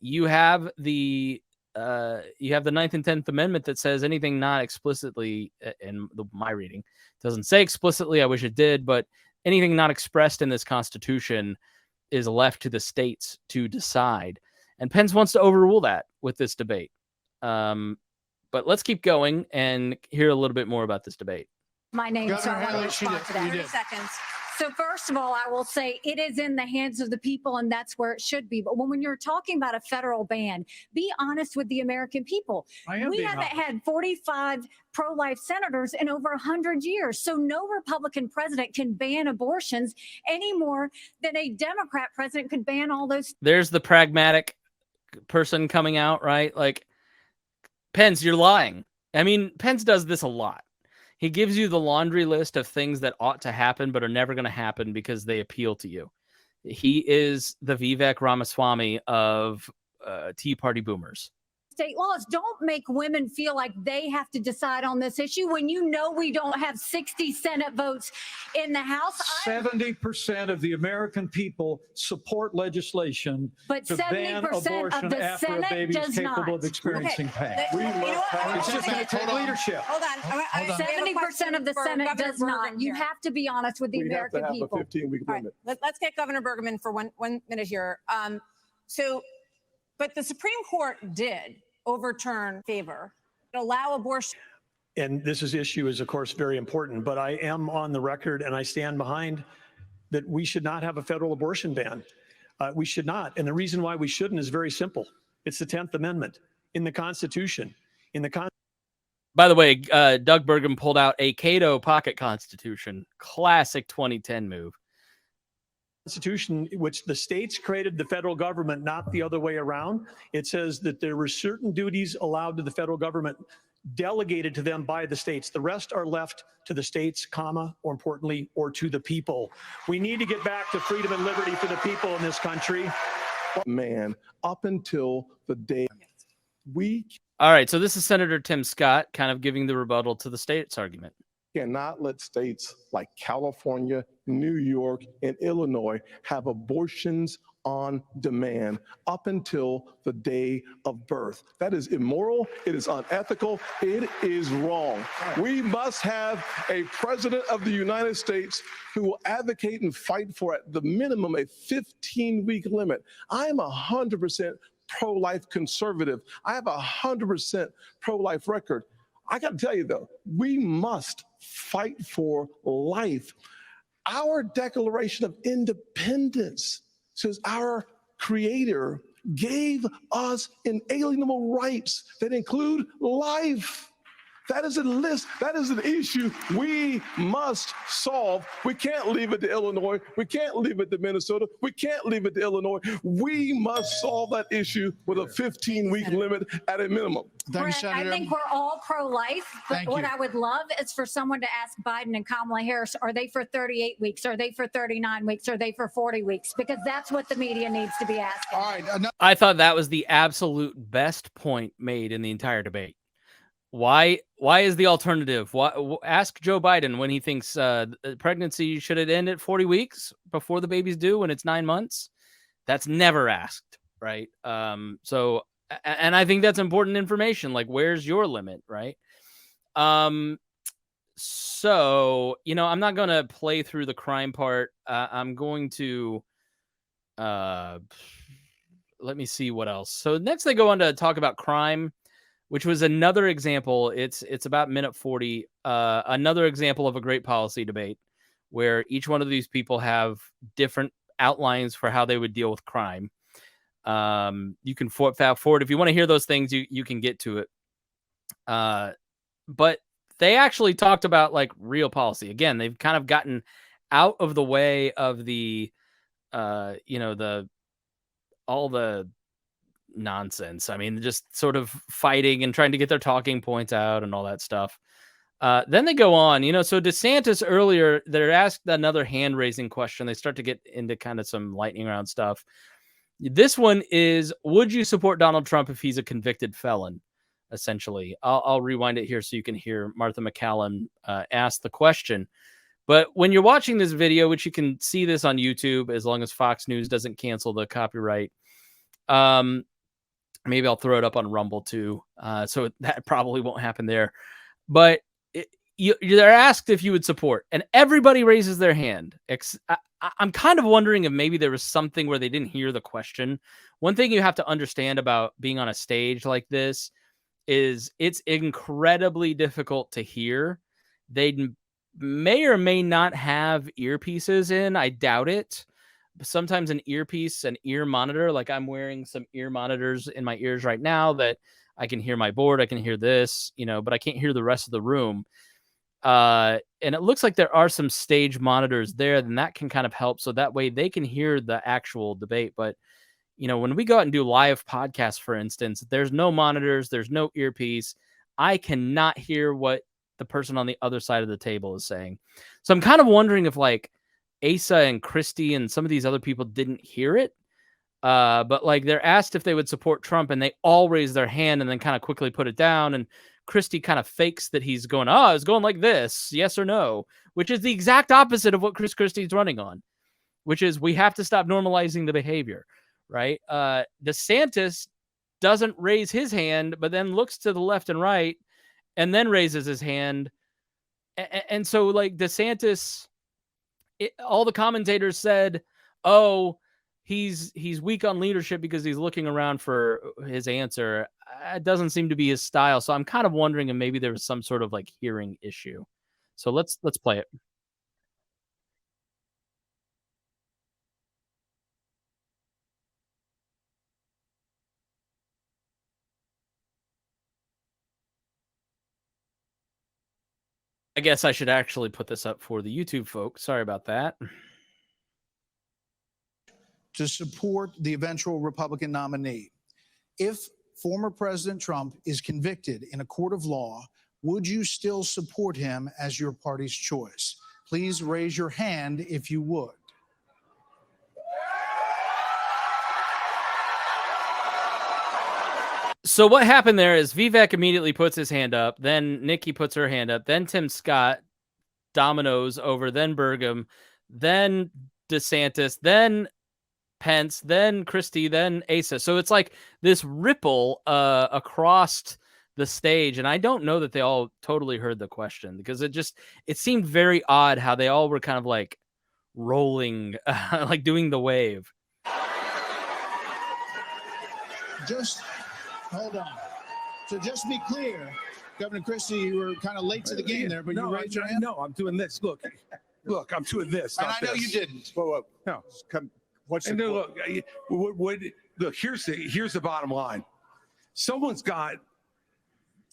You have the 9th and 10th Amendment that says anything not explicitly, in my reading, doesn't say explicitly, I wish it did, but anything not expressed in this Constitution is left to the states to decide. And Pence wants to overrule that with this debate. But let's keep going and hear a little bit more about this debate.
My name, so I want to
Haley,
respond to that.
30 seconds.
So first of all, I will say it is in the hands of the people, and that's where it should be. But when you're talking about a federal ban, be honest with the American people. We haven't had 45 pro-life senators in over 100 years. So no Republican president can ban abortions any more than a Democrat president could ban all those.
There's the pragmatic person coming out, right? Like, Pence, you're lying. I mean, Pence does this a lot. He gives you the laundry list of things that ought to happen but are never going to happen because they appeal to you. He is the Vivek Ramaswamy of Tea Party boomers.
State laws don't make women feel like they have to decide on this issue when you know we don't have 60 Senate votes in the House.
70% of the American people support legislation
But
to ban
70%
abortion
of the
after a
Senate
baby is
does
capable
not.
of experiencing pain. It's just going to take leadership.
Hold on.
70% of the Senate does not. You have to be honest with the American people.
A 15-week
All right,
limit.
let's get Governor Bergman for one minute here. But the Supreme Court did overturn favor, allow abortion.
And this issue is, of course, very important, but I am on the record and I stand behind that we should not have a federal abortion ban. We should not. And the reason why we shouldn't is very simple. It's the 10th Amendment in the Constitution.
By the way, Doug Bergman pulled out a Cato pocket constitution. Classic 2010 move.
Constitution, which the states created the federal government, not the other way around. It says that there were certain duties allowed to the federal government delegated to them by the states. The rest are left to the states, comma, or importantly, or to the people. We need to get back to freedom and liberty for the people in this country.
Man, up until the day we
All right, so this is Senator Tim Scott kind of giving the rebuttal to the states argument.
cannot let states like California, New York, and Illinois have abortions on demand up until the day of birth. That is immoral. It is unethical. It is wrong. We must have a president of the United States who will advocate and fight for, at the minimum, a 15-week limit. I am 100% pro-life conservative. I have 100% pro-life record. I got to tell you, though, we must fight for life. Our Declaration of Independence says our Creator gave us inalienable rights that include life. That is a list. That is an issue we must solve. We can't leave it to Illinois. We can't leave it to Minnesota. We can't leave it to Illinois. We must solve that issue with a 15-week limit at a minimum.
Thank you,
Brett,
Senator.
I think we're all pro-life, but
Thank
what
you.
I would love is for someone to ask Biden and Kamala Harris, are they for 38 weeks? Are they for 39 weeks? Are they for 40 weeks? Because that's what the media needs to be asking.
All right.
I thought that was the absolute best point made in the entire debate. Why is the alternative? Ask Joe Biden when he thinks pregnancy should it end at 40 weeks before the baby's due when it's 9 months. That's never asked, right? So, and I think that's important information. Like, where's your limit, right? So, I'm not going to play through the crime part. I'm going to, let me see what else. So next they go on to talk about crime, which was another example. It's about minute 40. Another example of a great policy debate where each one of these people have different outlines for how they would deal with crime. You can fast forward. If you want to hear those things, you can get to it. But they actually talked about like real policy. Again, they've kind of gotten out of the way of the, all the nonsense. I mean, just sort of fighting and trying to get their talking points out and all that stuff. Then they go on, so DeSantis earlier, they're asked another hand raising question. They start to get into kind of some lightning round stuff. This one is, would you support Donald Trump if he's a convicted felon? Essentially, I'll rewind it here so you can hear Martha McCallum ask the question. But when you're watching this video, which you can see this on YouTube, as long as Fox News doesn't cancel the copyright, maybe I'll throw it up on Rumble too. So that probably won't happen there. But they're asked if you would support, and everybody raises their hand. I'm kind of wondering if maybe there was something where they didn't hear the question. One thing you have to understand about being on a stage like this is it's incredibly difficult to hear. They may or may not have earpieces in. I doubt it. Sometimes an earpiece, an ear monitor, like I'm wearing some ear monitors in my ears right now that I can hear my board. I can hear this, but I can't hear the rest of the room. And it looks like there are some stage monitors there, then that can kind of help. So that way they can hear the actual debate. But, when we go out and do live podcasts, for instance, there's no monitors, there's no earpiece. I cannot hear what the person on the other side of the table is saying. So I'm kind of wondering if like Asa and Christy and some of these other people didn't hear it. But like they're asked if they would support Trump and they all raise their hand and then kind of quickly put it down. And Christy kind of fakes that he's going, it's going like this, yes or no, which is the exact opposite of what Chris Christie's running on, which is we have to stop normalizing the behavior, right? DeSantis doesn't raise his hand, but then looks to the left and right and then raises his hand. And so like DeSantis, all the commentators said, he's weak on leadership because he's looking around for his answer. It doesn't seem to be his style. So I'm kind of wondering if maybe there was some sort of like hearing issue. So let's play it. I guess I should actually put this up for the YouTube folks. Sorry about that.
To support the eventual Republican nominee. If former President Trump is convicted in a court of law, would you still support him as your party's choice? Please raise your hand if you would.
So what happened there is Vivek immediately puts his hand up, then Nikki puts her hand up, then Tim Scott dominoes over, then Burgum, then DeSantis, then Pence, then Christy, then Asa. So it's like this ripple across the stage. And I don't know that they all totally heard the question because it seemed very odd how they all were kind of like rolling, like doing the wave.
Just hold on. So just be clear, Governor Christie, you were kind of late to the game there, but you raised your hand.
No, I'm doing this. Look, I'm doing this.
And I know you didn't.
Whoa. No, come. What's the look? Look, here's the bottom line. Someone's got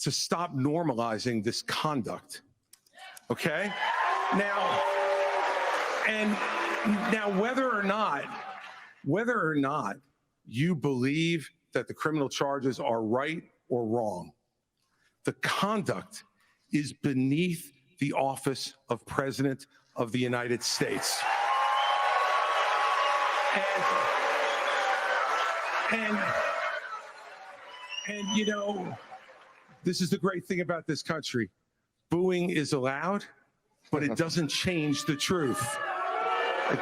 to stop normalizing this conduct. Okay? Now, whether or not you believe that the criminal charges are right or wrong, the conduct is beneath the office of President of the United States. And you know, this is the great thing about this country. Booing is allowed, but it doesn't change the truth.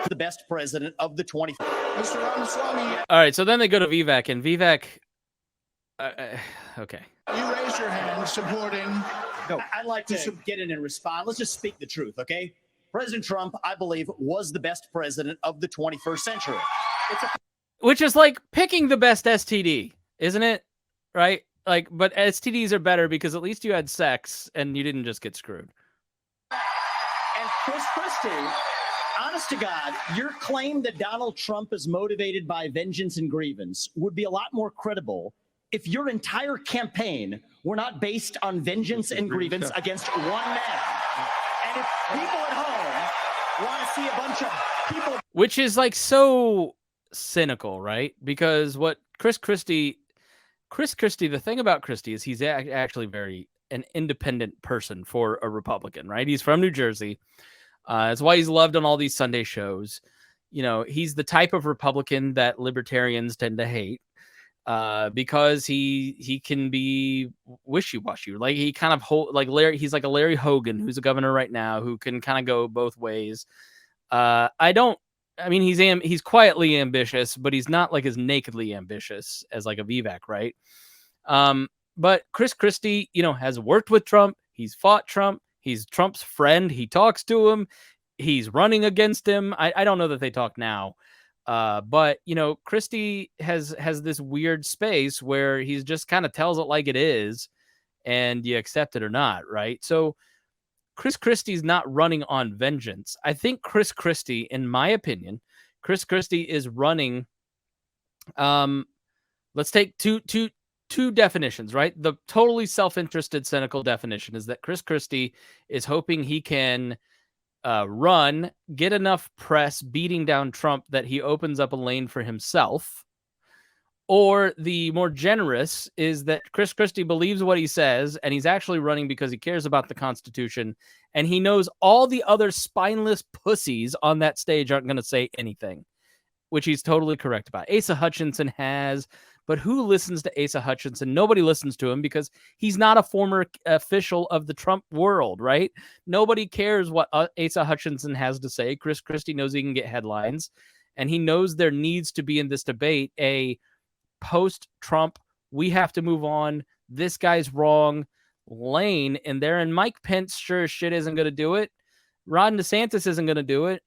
The best president of the 20th.
Mr. Ramaswamy,
All right, so then they go to Vivek, and Vivek. Okay.
you raised your hand supporting.
No, I'd like to get in and respond. Let's just speak the truth, okay? President Trump, I believe, was the best president of the 21st century.
Which is like picking the best STD, isn't it? Right? Like, but STDs are better because at least you had sex and you didn't just get screwed.
And Christy, honest to God, your claim that Donald Trump is motivated by vengeance and grievance would be a lot more credible if your entire campaign were not based on vengeance and grievance against one man. And if people at home want to see a bunch of people...
Which is like so cynical, right? Because what Chris Christie, the thing about Christie is he's actually very an independent person for a Republican, right? He's from New Jersey. That's why he's loved on all these Sunday shows. You know, he's the type of Republican that libertarians tend to hate because he can be wishy-washy. Like he kind of he's like a Larry Hogan, who's a governor right now, who can kind of go both ways. I mean, he's quietly ambitious, but he's not like as nakedly ambitious as like a Vivec, right? But Chris Christie, you know, has worked with Trump. He's fought Trump. He's Trump's friend. He talks to him. He's running against him. I don't know that they talk now. But, you know, Christie has this weird space where he's just kind of tells it like it is and you accept it or not, right? So Chris Christie's not running on vengeance. I think Chris Christie, in my opinion, Chris Christie is running. Let's take two definitions, right? The totally self-interested, cynical definition is that Chris Christie is hoping he can get enough press beating down Trump that he opens up a lane for himself. Or the more generous is that Chris Christie believes what he says, and he's actually running because he cares about the Constitution, and he knows all the other spineless pussies on that stage aren't going to say anything, which he's totally correct about. Asa Hutchinson has, but who listens to Asa Hutchinson? Nobody listens to him because he's not a former official of the Trump world, right? Nobody cares what Asa Hutchinson has to say. Chris Christie knows he can get headlines, and he knows there needs to be in this debate a post-Trump, we have to move on, this guy's wrong lane in there. And Mike Pence sure as shit isn't going to do it. Ron DeSantis isn't going to do it.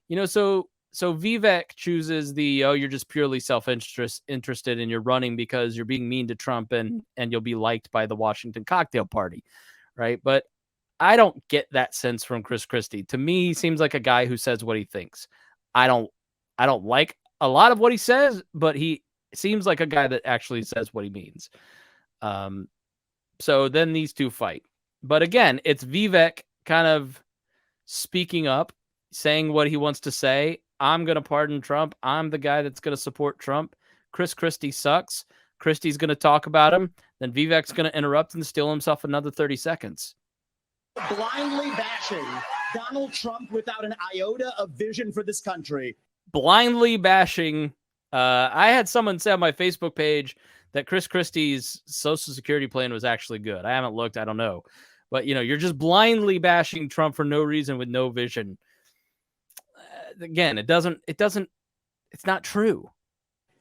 You know, so Vivek chooses you're just purely self-interested and you're running because you're being mean to Trump and you'll be liked by the Washington cocktail party, right? But I don't get that sense from Chris Christie. To me, he seems like a guy who says what he thinks. I don't like a lot of what he says, but he seems like a guy that actually says what he means. So then these two fight. But again, it's Vivek kind of speaking up, saying what he wants to say. I'm going to pardon Trump. I'm the guy that's going to support Trump. Chris Christie sucks. Christie's going to talk about him. Then Vivek's going to interrupt and steal himself another 30 seconds.
Blindly bashing Donald Trump without an iota of vision for this country.
Blindly bashing. I had someone say on my Facebook page that Chris Christie's Social Security plan was actually good. I haven't looked. I don't know. But, you know, you're just blindly bashing Trump for no reason with no vision. Again, it's not true.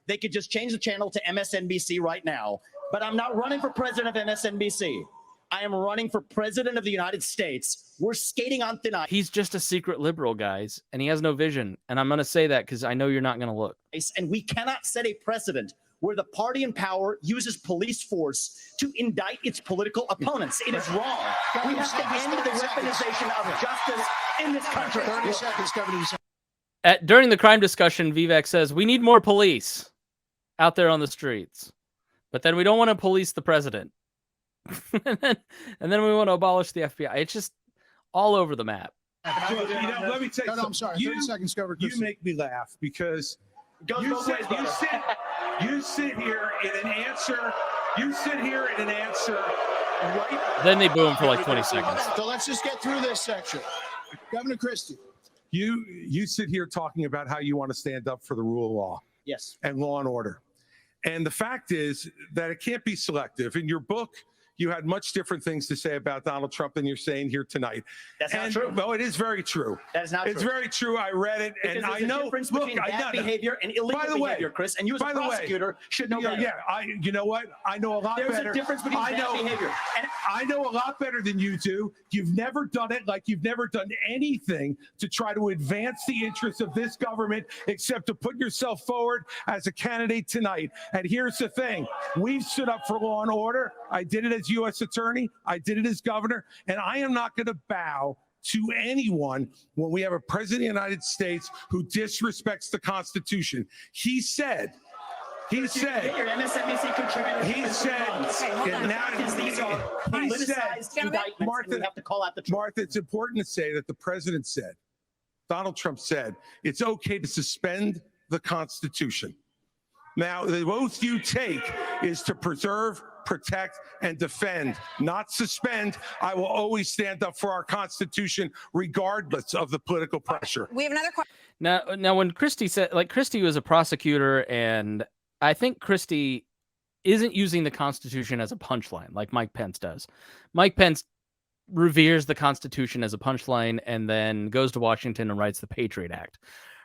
They could just change the channel to MSNBC right now. But I'm not running for president of MSNBC. I am running for president of the United States. We're skating on thin ice.
He's just a secret liberal, guys, and he has no vision. And I'm going to say that because I know you're not going to look.
And we cannot set a precedent where the party in power uses police force to indict its political opponents. It is wrong. We have to end the weaponization of justice in this country.
30 seconds, Governor.
During the crime discussion, Vivek says, we need more police out there on the streets. But then we don't want to police the president. and then we want to abolish the FBI. It's just all over the map.
Look, let me tell you
No, I'm sorry. 30 seconds, Governor
You
Christie.
make me laugh because you sit here in an answer. You sit here in an answer. Right.
Then they boo him for like 20 seconds.
So let's just get through this section. Governor Christie.
You sit here talking about how you want to stand up for the rule of law.
Yes.
And law and order. And the fact is that it can't be selective. In your book, you had much different things to say about Donald Trump than you're saying here tonight.
That's not true.
Well, it is very true.
That is not true.
It's very true. I read it,
Because
and
there's
I know.
a difference
Look,
between bad behavior and illegal behavior, Chris. And you as a prosecutor should know better.
Yeah, you know what? I know a lot better.
There's a difference between bad behavior.
And I know a lot better than you do. You've never done it like you've never done anything to try to advance the interests of this government except to put yourself forward as a candidate tonight. And here's the thing. We've stood up for law and order. I did it as U.S. attorney. I did it as governor. And I am not going to bow to anyone when we have a president of the United States who disrespects the Constitution. He said,
Your MSNBC contributor.
he said,
these are politicized indictments, and we have to call out the truth.
Martha, it's important to say that the president said, Donald Trump said, it's okay to suspend the Constitution. Now, the oath you take is to preserve, protect, and defend, not suspend. I will always stand up for our Constitution, regardless of the political pressure.
We have another question.
Now, when Christy said, like, Christy was a prosecutor, and I think Christy isn't using the Constitution as a punchline like Mike Pence does. Mike Pence reveres the Constitution as a punchline and then goes to Washington and writes the Patriot Act.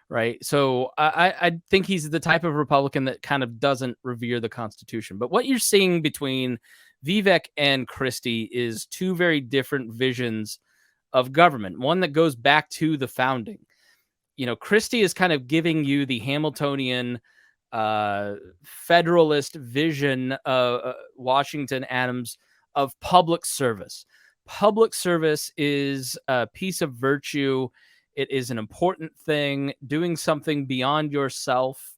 Right. So I think he's the type of Republican that kind of doesn't revere the Constitution. But what you're seeing between Vivek and Christy is two very different visions of government. One that goes back to the founding. You know, Christy is kind of giving you the Hamiltonian federalist vision of Washington Adams of public service. Public service is a piece of virtue. It is an important thing, doing something beyond yourself,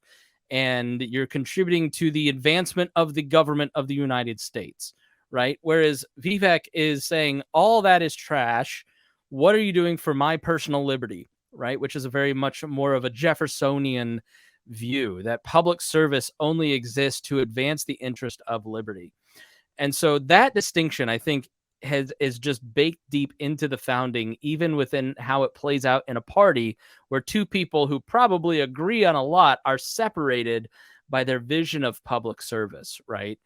and you're contributing to the advancement of the government of the United States, right? Whereas Vivek is saying all that is trash. What are you doing for my personal liberty, right? Which is a very much more of a Jeffersonian view that public service only exists to advance the interest of liberty. And so that distinction, I think, is just baked deep into the founding, even within how it plays out in a party where two people who probably agree on a lot are separated by their vision of public service, right?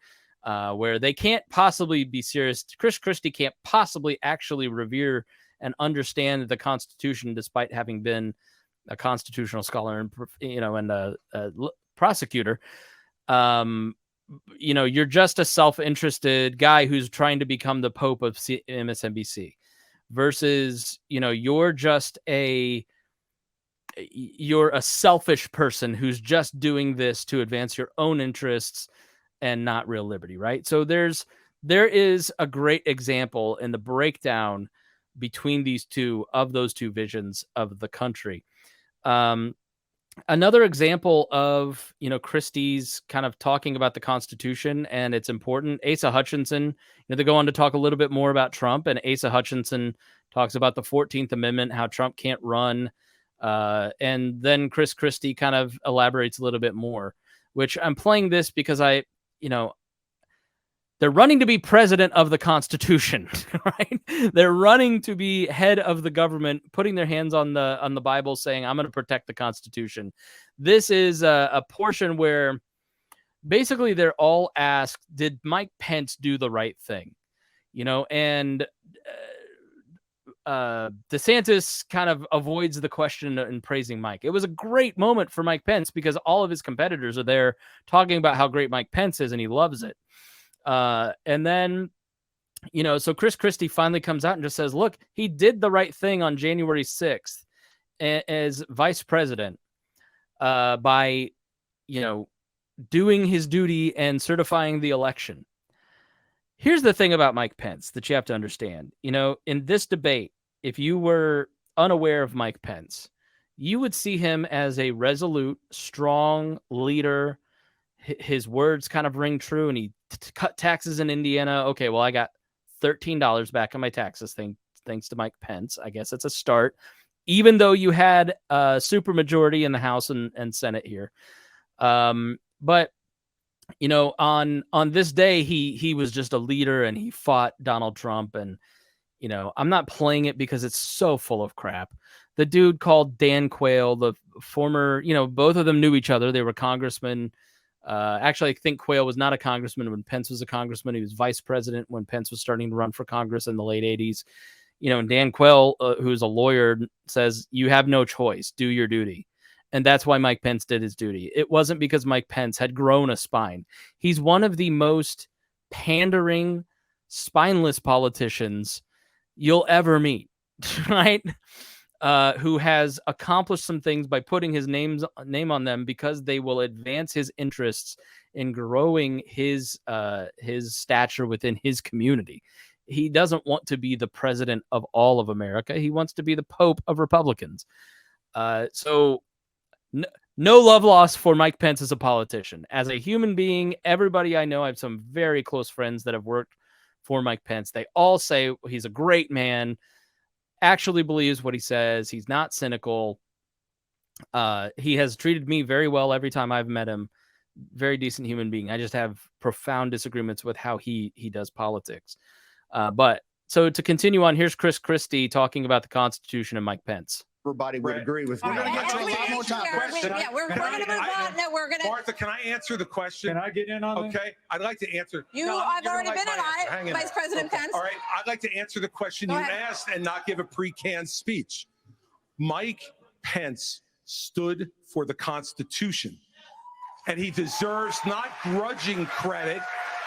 Where they can't possibly be serious. Christie can't possibly actually revere and understand the Constitution, despite having been a constitutional scholar and, and a prosecutor. You're just a self-interested guy who's trying to become the Pope of MSNBC versus, you're a selfish person who's just doing this to advance your own interests and not real liberty, right? So there is a great example in the breakdown between those two visions of the country. Another example of, Christie's kind of talking about the Constitution and it's important. Asa Hutchinson, they go on to talk a little bit more about Trump, and Asa Hutchinson talks about the 14th Amendment, how Trump can't run. And then Christie kind of elaborates a little bit more, which I'm playing this because they're running to be president of the Constitution, right? They're running to be head of the government, putting their hands on the Bible, saying, I'm going to protect the Constitution. This is a portion where basically they're all asked, did Mike Pence do the right thing? And DeSantis kind of avoids the question in praising Mike. It was a great moment for Mike Pence because all of his competitors are there talking about how great Mike Pence is and he loves it. And then, so Christie finally comes out and just says, look, he did the right thing on January 6th as vice president, by, doing his duty and certifying the election. Here's the thing about Mike Pence that you have to understand. In this debate, if you were unaware of Mike Pence, you would see him as a resolute, strong leader. his words kind of ring true, and he cut taxes in Indiana. Okay, well, I got $13 back on my taxes, thanks to Mike Pence. I guess it's a start, even though you had a supermajority in the House and Senate here. But you know, on this day, he was just a leader, and he fought Donald Trump. And you know, I'm not playing it because it's so full of crap. The dude called Dan Quayle, the former, you know, both of them knew each other. They were congressmen. Actually, I think Quayle was not a congressman when Pence was a congressman. He was vice president when Pence was starting to run for Congress in the late 80s. You know, and Dan Quayle, who's a lawyer, says, you have no choice. Do your duty. And that's why Mike Pence did his duty. It wasn't because Mike Pence had grown a spine. He's one of the most pandering, spineless politicians you'll ever meet, right? Who has accomplished some things by putting his name on them because they will advance his interests in growing his stature within his community. He doesn't want to be the president of all of America. He wants to be the Pope of Republicans. So no love lost for Mike Pence as a politician. As a human being, everybody I know, I have some very close friends that have worked for Mike Pence. They all say he's a great man, actually believes what he says. He's not cynical. He has treated me very well every time I've met him. Very decent human being. I just have profound disagreements with how he does politics. But so to continue on, here's Christy talking about the Constitution and Mike Pence.
Everybody would agree with me.
All right,
get to a lot more time.
we're going to move on. No, we're going to.
Martha, can I answer the question?
Can I get in on that?
Okay, I'd like to answer.
You,
No,
I've
you're
already
gonna
been
like
in
my
on
answer. Hang
it,
in
Vice
there.
President Pence.
All right, I'd like to answer the question
Go
you
ahead.
asked and not give a pre-canned speech. Mike Pence stood for the Constitution, and he deserves not grudging credit.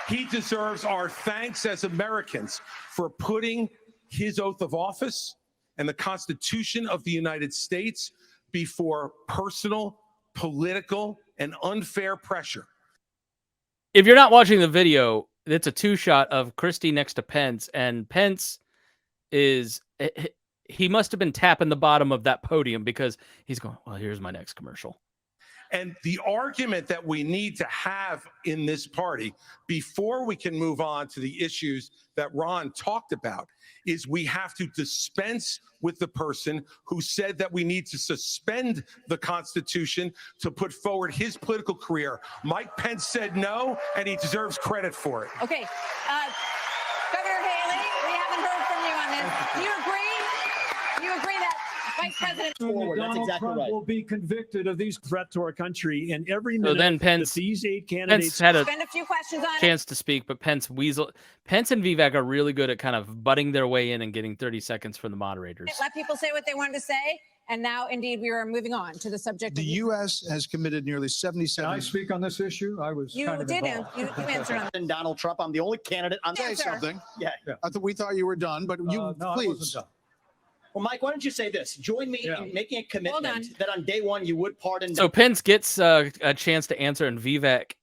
He deserves our thanks as Americans for putting his oath of office and the Constitution of the United States before personal, political, and unfair pressure.
If you're not watching the video, it's a two-shot of Christy next to Pence, and Pence he must have been tapping the bottom of that podium because he's going, well, here's my next commercial.
And the argument that we need to have in this party before we can move on to the issues that Ron talked about is we have to dispense with the person who said that we need to suspend the Constitution to put forward his political career. Mike Pence said no, and he deserves credit for it.
Okay. Governor Haley, we haven't heard from you on this. Do you agree? Do you agree that Vice President
Forward. That's
Donald
exactly
Trump
right.
will be convicted of these threat to our country, and every
So
minute
then Pence,
that these 8 candidates
Pence had a
spend a few questions on it?
chance to speak, but Pence and Vivec are really good at kind of butting their way in and getting 30 seconds from the moderators.
Let people say what they wanted to say. And now, indeed, we are moving on to the subject.
The U.S. has committed nearly
Can
77.
I speak on this issue? I was
You
kind of
did
involved.
you answered on
And Donald Trump, I'm the only candidate on
Say
sir.
something.
Yeah.
We thought you were done, but you
No, I
please.
wasn't done.
Well, Mike, why don't you say this? Join me
Yeah.
in making a
Hold
commitment that on day one you would pardon.
So Pence gets a chance to answer, and Vivec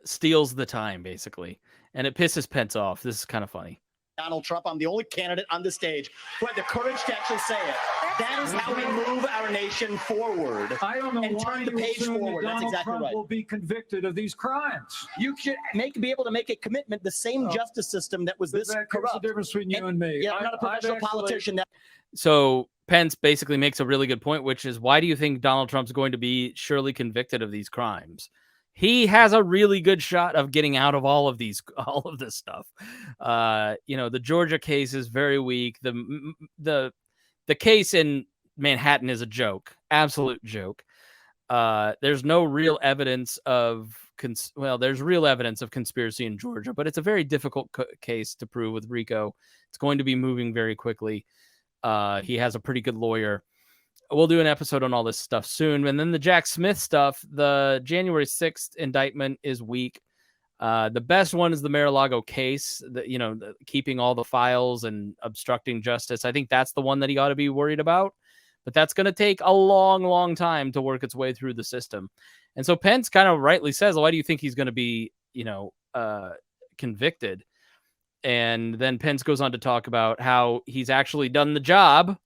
steals the time, basically. And it pisses Pence off. This is kind of funny.
Donald Trump, I'm the only candidate on the stage who had the courage to actually say it. That is how we move our nation forward.
I don't know
And
why
turn the
you
page
assume that
forward. That's
Donald
exactly
Trump
right.
will be convicted of these crimes.
You should be able to make a commitment. The same justice system that was this
Vivek, there's
corrupt.
a difference between you and me.
Yeah, I'm not a professional politician.
So Pence basically makes a really good point, which is, why do you think Donald Trump's going to be surely convicted of these crimes? He has a really good shot of getting out of all of this stuff. The Georgia case is very weak. The case in Manhattan is a joke, absolute joke. There's no real evidence of there's real evidence of conspiracy in Georgia, but it's a very difficult case to prove with RICO. It's going to be moving very quickly. He has a pretty good lawyer. We'll do an episode on all this stuff soon. And then the Jack Smith stuff, the January 6th indictment is weak. The best one is the Mar-a-Lago case, keeping all the files and obstructing justice. I think that's the one that he ought to be worried about. But that's going to take a long, long time to work its way through the system. And so Pence kind of rightly says, why do you think he's going to be, convicted? And then Pence goes on to talk about how he's actually done the job.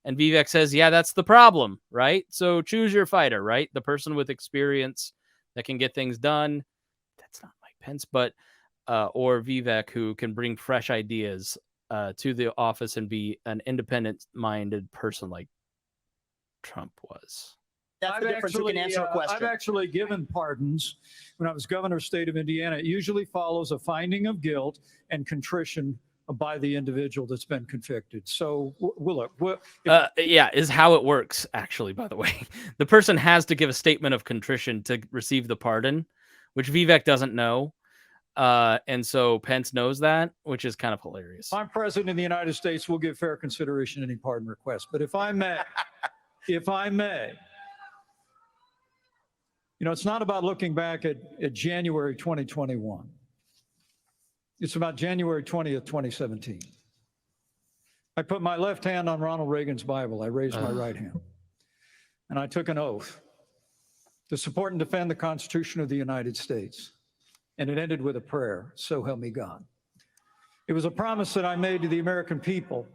And Vivek says, yeah, that's the problem, right? So choose your fighter, right? The person with experience, that can get things done. That's not Mike Pence, but or Vivec, who can bring fresh ideas to the office and be an independent-minded person like Trump was.
That's the difference. Who can answer a question?
I've actually given pardons when I was governor of the state of Indiana. It usually follows a finding of guilt and contrition by the individual that's been convicted. So,
is how it works, actually, by the way. The person has to give a statement of contrition to receive the pardon, which Vivec doesn't know. And so Pence knows that, which is kind of hilarious.
If I'm president of the United States, we'll give fair consideration to any pardon request. But if I may, it's not about looking back at January 2021. It's about January 20th, 2017. I put my left hand on Ronald Reagan's Bible. I raised my right hand. And I took an oath to support and defend the Constitution of the United States. And it ended with a prayer, so help me God. It was a promise that I made to the American people,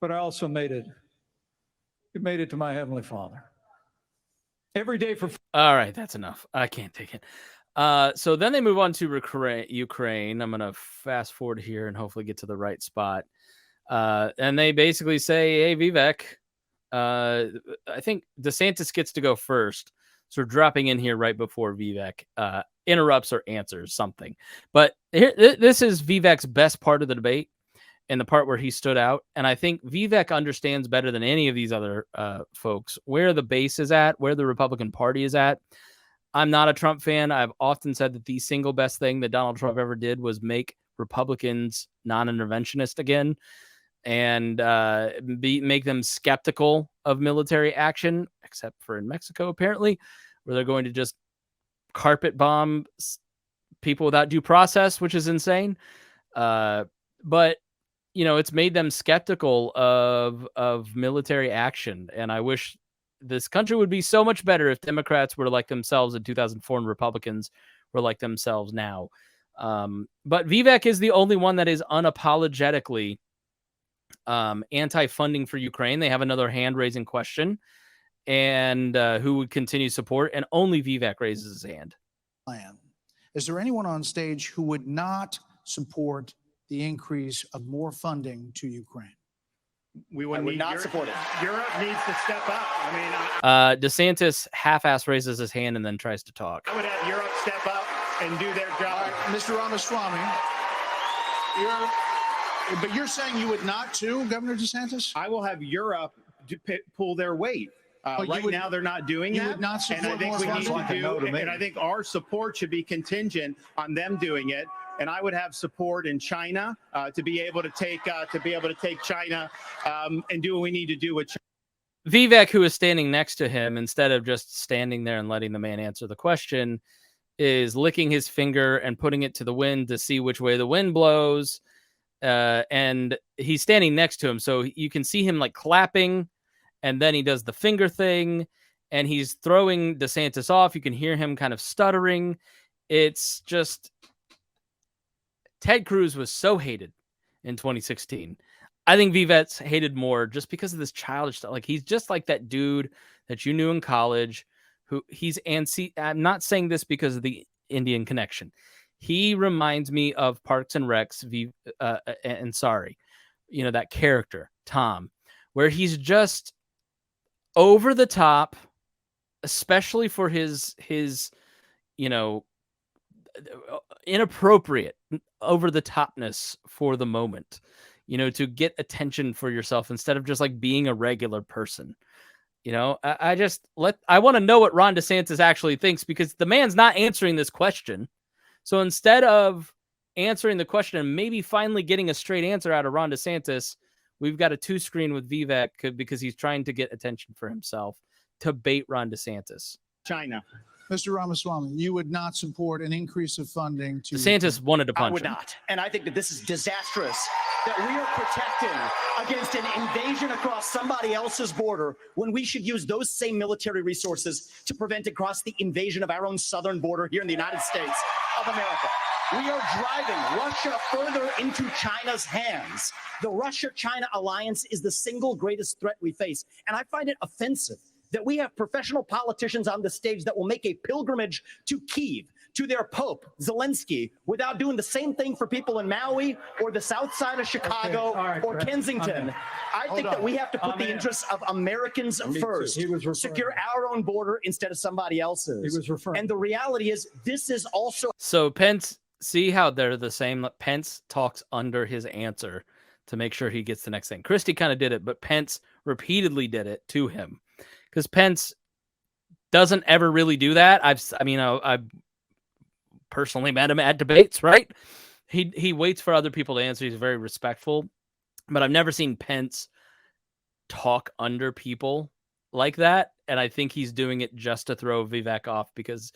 but I also made it to my Heavenly Father. Every day for...
All right, that's enough. I can't take it. So then they move on to Ukraine. I'm going to fast forward here and hopefully get to the right spot. And they basically say, hey, Vivek, I think DeSantis gets to go first. So we're dropping in here right before Vivek interrupts or answers something. But this is Vivek's best part of the debate and the part where he stood out. And I think Vivek understands better than any of these other folks where the base is at, where the Republican Party is at. I'm not a Trump fan. I've often said that the single best thing that Donald Trump ever did was make Republicans non-interventionist again and make them skeptical of military action, except for in Mexico, apparently, where they're going to just carpet bomb people without due process, which is insane. But, it's made them skeptical of military action. And I wish this country would be so much better if Democrats were like themselves in 2004 and Republicans were like themselves now. But Vivek is the only one that is unapologetically anti-funding for Ukraine. They have another hand-raising question, and who would continue support, and only Vivek raises his hand.
Is there anyone on stage who would not support the increase of more funding to Ukraine?
We would not support it. Europe needs to step up.
DeSantis half-ass raises his hand and then tries to talk.
I would have Europe step up and do their job.
Mr. Ramaswamy, but you're saying you would not too, Governor DeSantis?
I will have Europe pull their weight. Right now, they're not doing that.
You would not support
and I think we need
funding?
to do, and I think our support should be contingent on them doing it. And I would have support in China to be able to take China and do what we need to do with China.
Vivek, who is standing next to him, instead of just standing there and letting the man answer the question, is licking his finger and putting it to the wind to see which way the wind blows. And he's standing next to him, so you can see him like clapping, and then he does the finger thing, and he's throwing DeSantis off. You can hear him kind of stuttering. It's just... Ted Cruz was so hated in 2016. I think Vivek's hated more just because of this childish stuff. Like, he's just like that dude that you knew in college who he's antsy. I'm not saying this because of the Indian connection. He reminds me of Parks and Rec's and sorry, that character, Tom, where he's just over the top, especially for his inappropriate over the topness for the moment, to get attention for yourself instead of just like being a regular person. I want to know what Ron DeSantis actually thinks, because the man's not answering this question. So instead of answering the question and maybe finally getting a straight answer out of Ron DeSantis, we've got a 2-screen with Vivek because he's trying to get attention for himself to bait Ron DeSantis.
China.
Mr. Ramaswamy, you would not support an increase of funding to...
DeSantis wanted to punch him.
I would not. And I think that this is disastrous, that we are protecting against an invasion across somebody else's border when we should use those same military resources to prevent across the invasion of our own southern border here in the United States of America. We are driving Russia further into China's hands. The Russia-China alliance is the single greatest threat we face. And I find it offensive that we have professional politicians on the stage that will make a pilgrimage to Kyiv, to their Pope, Zelensky, without doing the same thing for people in Maui or the south side of Chicago or Kensington. I think that we have to put the interests of Americans first, secure our own border instead of somebody else's. And the reality is, this is also...
So Pence, see how they're the same? Pence talks under his answer to make sure he gets the next thing. Christy kind of did it, but Pence repeatedly did it to him. Because Pence doesn't ever really do that. I've personally met him at debates, right? He waits for other people to answer. He's very respectful. But I've never seen Pence talk under people like that. And I think he's doing it just to throw Vivec off because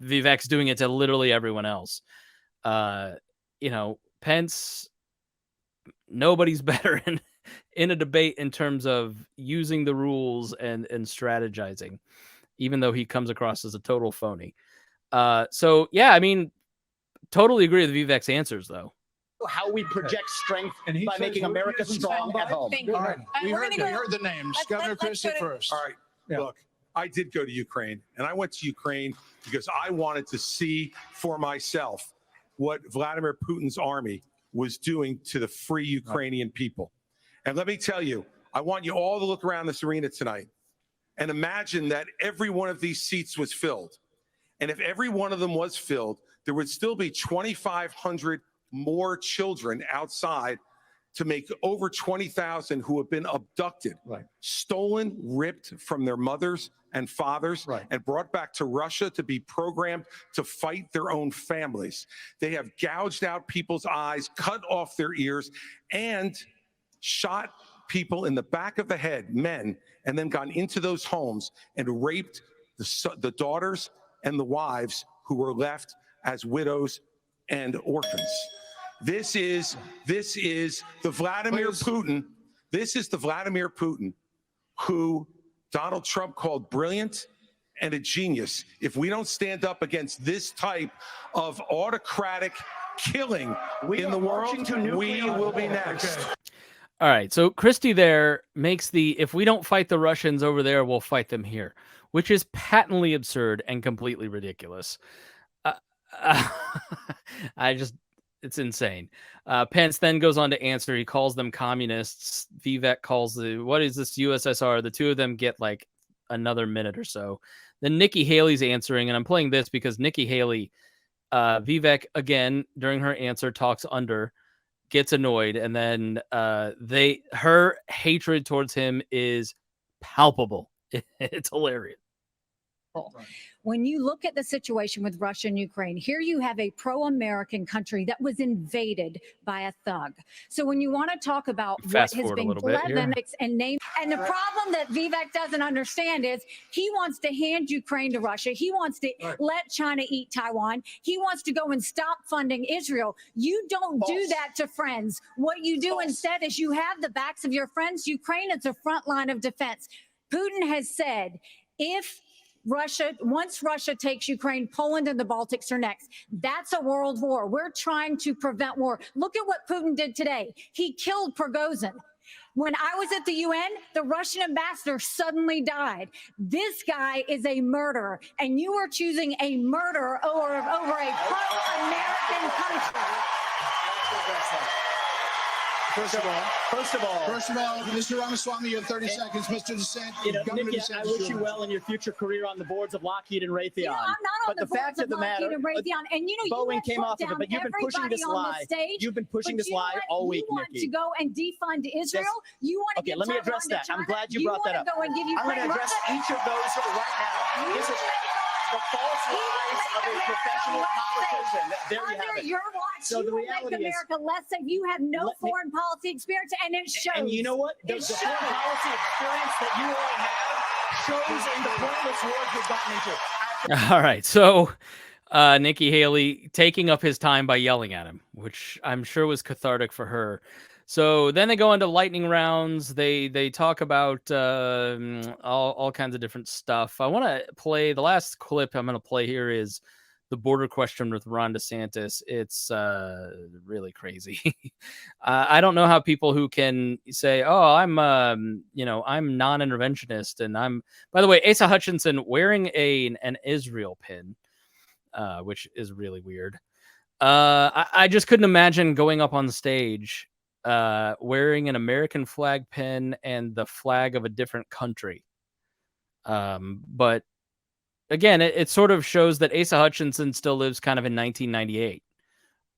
Vivec's doing it to literally everyone else. Pence, nobody's better in a debate in terms of using the rules and strategizing, even though he comes across as a total phony. So yeah, totally agree with Vivec's answers though.
How we project strength by making America strong at home.
All right, we heard the names. Governor Christie first.
All right, look, I did go to Ukraine, and I went to Ukraine because I wanted to see for myself what Vladimir Putin's army was doing to the free Ukrainian people. And let me tell you, I want you all to look around this arena tonight and imagine that every one of these seats was filled. And if every one of them was filled, there would still be 2,500 more children outside to make over 20,000 who have been abducted, stolen, ripped from their mothers and fathers, and brought back to Russia to be programmed to fight their own families. They have gouged out people's eyes, cut off their ears, and shot people in the back of the head, men, and then gone into those homes and raped the daughters and the wives who were left as widows and orphans. This is the Vladimir Putin. This is the Vladimir Putin who Donald Trump called brilliant and a genius. If we don't stand up against this type of autocratic killing in the world, we will be next.
All right, so Christy there makes if we don't fight the Russians over there, we'll fight them here, which is patently absurd and completely ridiculous. It's insane. Pence then goes on to answer. He calls them communists. Vivec calls what is this, USSR? The two of them get like another minute or so. Then Nikki Haley's answering, and I'm playing this because Nikki Haley, Vivec, again, during her answer, talks under, gets annoyed, and then her hatred towards him is palpable. It's hilarious.
When you look at the situation with Russia and Ukraine, here you have a pro-American country that was invaded by a thug. So when you want to talk about what has been and named, and the problem that Vivec doesn't understand is he wants to hand Ukraine to Russia. He wants to let China eat Taiwan. He wants to go and stop funding Israel. You don't do that to friends. What you do instead is you have the backs of your friends. Ukraine is a front line of defense. Putin has said, once Russia takes Ukraine, Poland and the Baltics are next. That's a world war. We're trying to prevent war. Look at what Putin did today. He killed Prigozhin. When I was at the UN, the Russian ambassador suddenly died. This guy is a murderer, and you are choosing a murderer over a pro-American country.
First of all,
Mr. Ramaswamy, you have 30 seconds. Mr. DeSantis,
Nikki, I wish you well in your future career on the boards of Lockheed and Raytheon.
I'm not on the fact of the matter, and
Boeing came off of it, but you've been pushing this lie. You've been pushing this lie all week, Nikki.
You want to go and defund Israel? You want to
let me address that. I'm glad you brought that up. I'm going to address each of those right now. This is the false lies of a professional politician. There you have it.
Your watch,
so the reality
make America less safe. You have no foreign policy experience, and it shows.
And you know what? The foreign policy experience that you all have shows in the pointless wars we've gotten into.
All right, so Nikki Haley taking up his time by yelling at him, which I'm sure was cathartic for her. So then they go into lightning rounds. They talk about all kinds of different stuff. I want to play the last clip I'm going to play here is the border question with Ron DeSantis, it's really crazy. I don't know how people who can say, "Oh, I'm I'm non-interventionist," and I'm, by the way, Asa Hutchinson wearing an Israel pin, which is really weird. I just couldn't imagine going up on the stage wearing an American flag pin and the flag of a different country. But again, it sort of shows that Asa Hutchinson still lives kind of in 1998,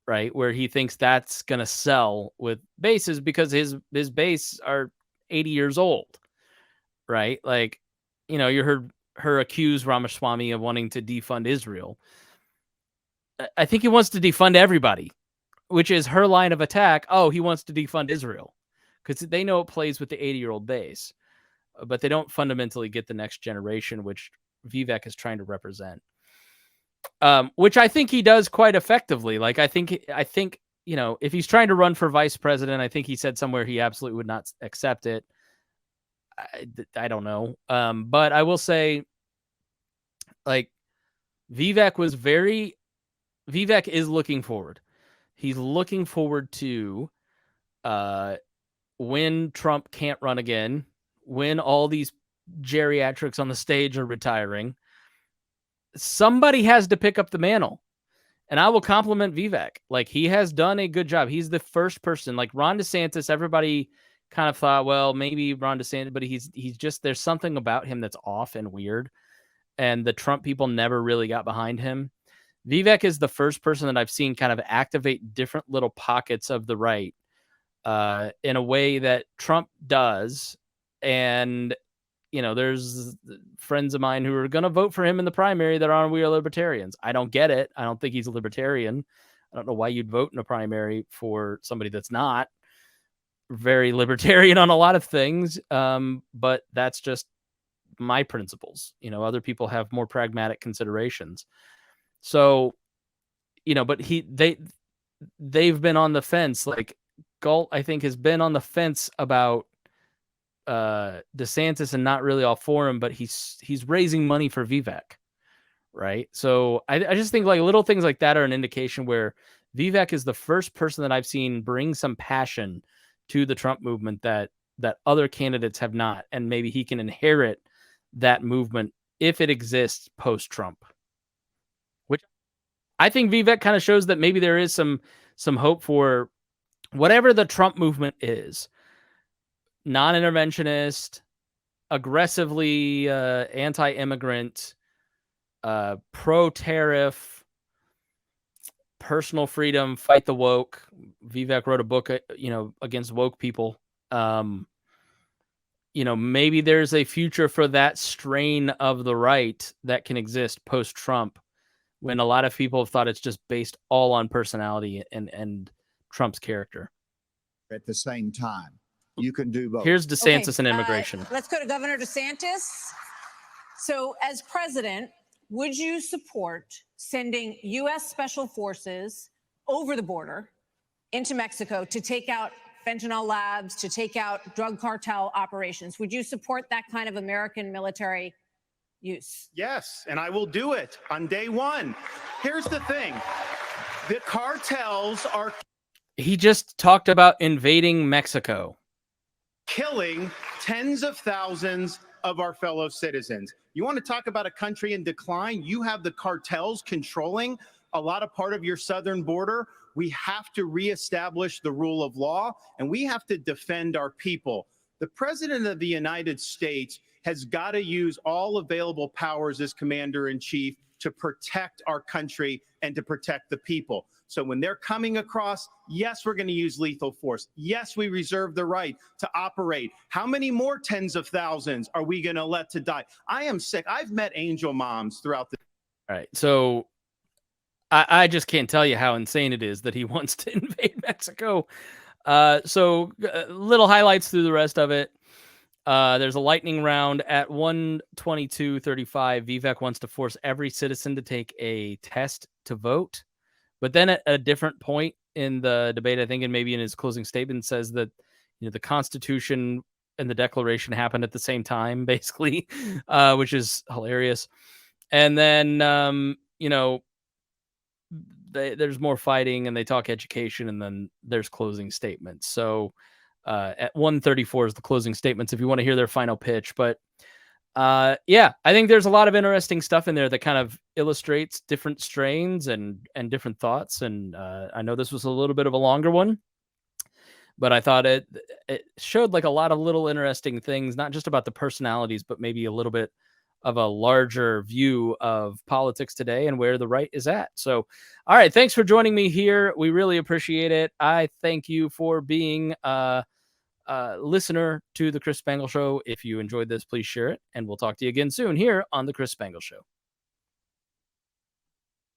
right? Where he thinks that's going to sell with bases because his base are 80 years old, right? Like, you heard her accuse Ramaswamy of wanting to defund Israel. I think he wants to defund everybody, which is her line of attack. Oh, he wants to defund Israel because they know it plays with the 80-year-old base, but they don't fundamentally get the next generation, which Vivec is trying to represent. Which I think he does quite effectively. Like, I think, if he's trying to run for vice president, I think he said somewhere he absolutely would not accept it. I don't know. But I will say, like, Vivec is looking forward. He's looking forward to when Trump can't run again, when all these geriatrics on the stage are retiring. Somebody has to pick up the mantle. And I will compliment Vivec. Like, he has done a good job. He's the first person. Like, Ron DeSantis, everybody kind of thought, well, maybe Ron DeSantis, but he's just, there's something about him that's off and weird. And the Trump people never really got behind him. Vivec is the first person that I've seen kind of activate different little pockets of the right in a way that Trump does. And, there's friends of mine who are going to vote for him in the primary that are we are libertarians. I don't get it. I don't think he's a libertarian. I don't know why you'd vote in a primary for somebody that's not very libertarian on a lot of things. But that's just my principles. Other people have more pragmatic considerations. So, but they've been on the fence. Like, Galt, I think, has been on the fence about DeSantis and not really all for him, but he's raising money for Vivec, right? So I just think like little things like that are an indication where Vivec is the first person that I've seen bring some passion to the Trump movement that other candidates have not, and maybe he can inherit that movement if it exists post-Trump. Which I think Vivec kind of shows that maybe there is some hope for whatever the Trump movement is. Non-interventionist, aggressively anti-immigrant, pro-tariff, personal freedom, fight the woke. Vivec wrote a book, against woke people. Maybe there's a future for that strain of the right that can exist post-Trump, when a lot of people have thought it's just based all on personality and Trump's character.
At the same time, you can do both.
Here's DeSantis and immigration.
Let's go to Governor DeSantis. So, as president, would you support sending U.S. Special Forces over the border into Mexico to take out fentanyl labs, to take out drug cartel operations? Would you support that kind of American military use?
Yes, and I will do it on day one. Here's the thing. The cartels are...
He just talked about invading Mexico.
Killing tens of thousands of our fellow citizens. You want to talk about a country in decline? You have the cartels controlling a lot of part of your southern border. We have to reestablish the rule of law, and we have to defend our people. The President of the United States has got to use all available powers as commander-in-chief to protect our country and to protect the people. So when they're coming across, yes, we're going to use lethal force. Yes, we reserve the right to operate. How many more tens of thousands are we going to let to die? I am sick. I've met angel moms throughout the...
All right. So I just can't tell you how insane it is that he wants to invade Mexico. So little highlights through the rest of it. There's a lightning round at 1:22:35. Vivec wants to force every citizen to take a test to vote. But then at a different point in the debate, I think, and maybe in his closing statement, says that the Constitution and the Declaration happened at the same time, basically, which is hilarious. And then there's more fighting, and they talk education, and then there's closing statements. So at 1:34 is the closing statements if you want to hear their final pitch. But yeah, I think there's a lot of interesting stuff in there that kind of illustrates different strains and different thoughts. And I know this was a little bit of a longer one, but I thought it showed like a lot of little interesting things, not just about the personalities, but maybe a little bit of a larger view of politics today and where the right is at. So, all right, thanks for joining me here. We really appreciate it. I thank you for being a listener to the Chris Spangle Show. If you enjoyed this, please share it, and we'll talk to you again soon here on the Chris Spangle Show.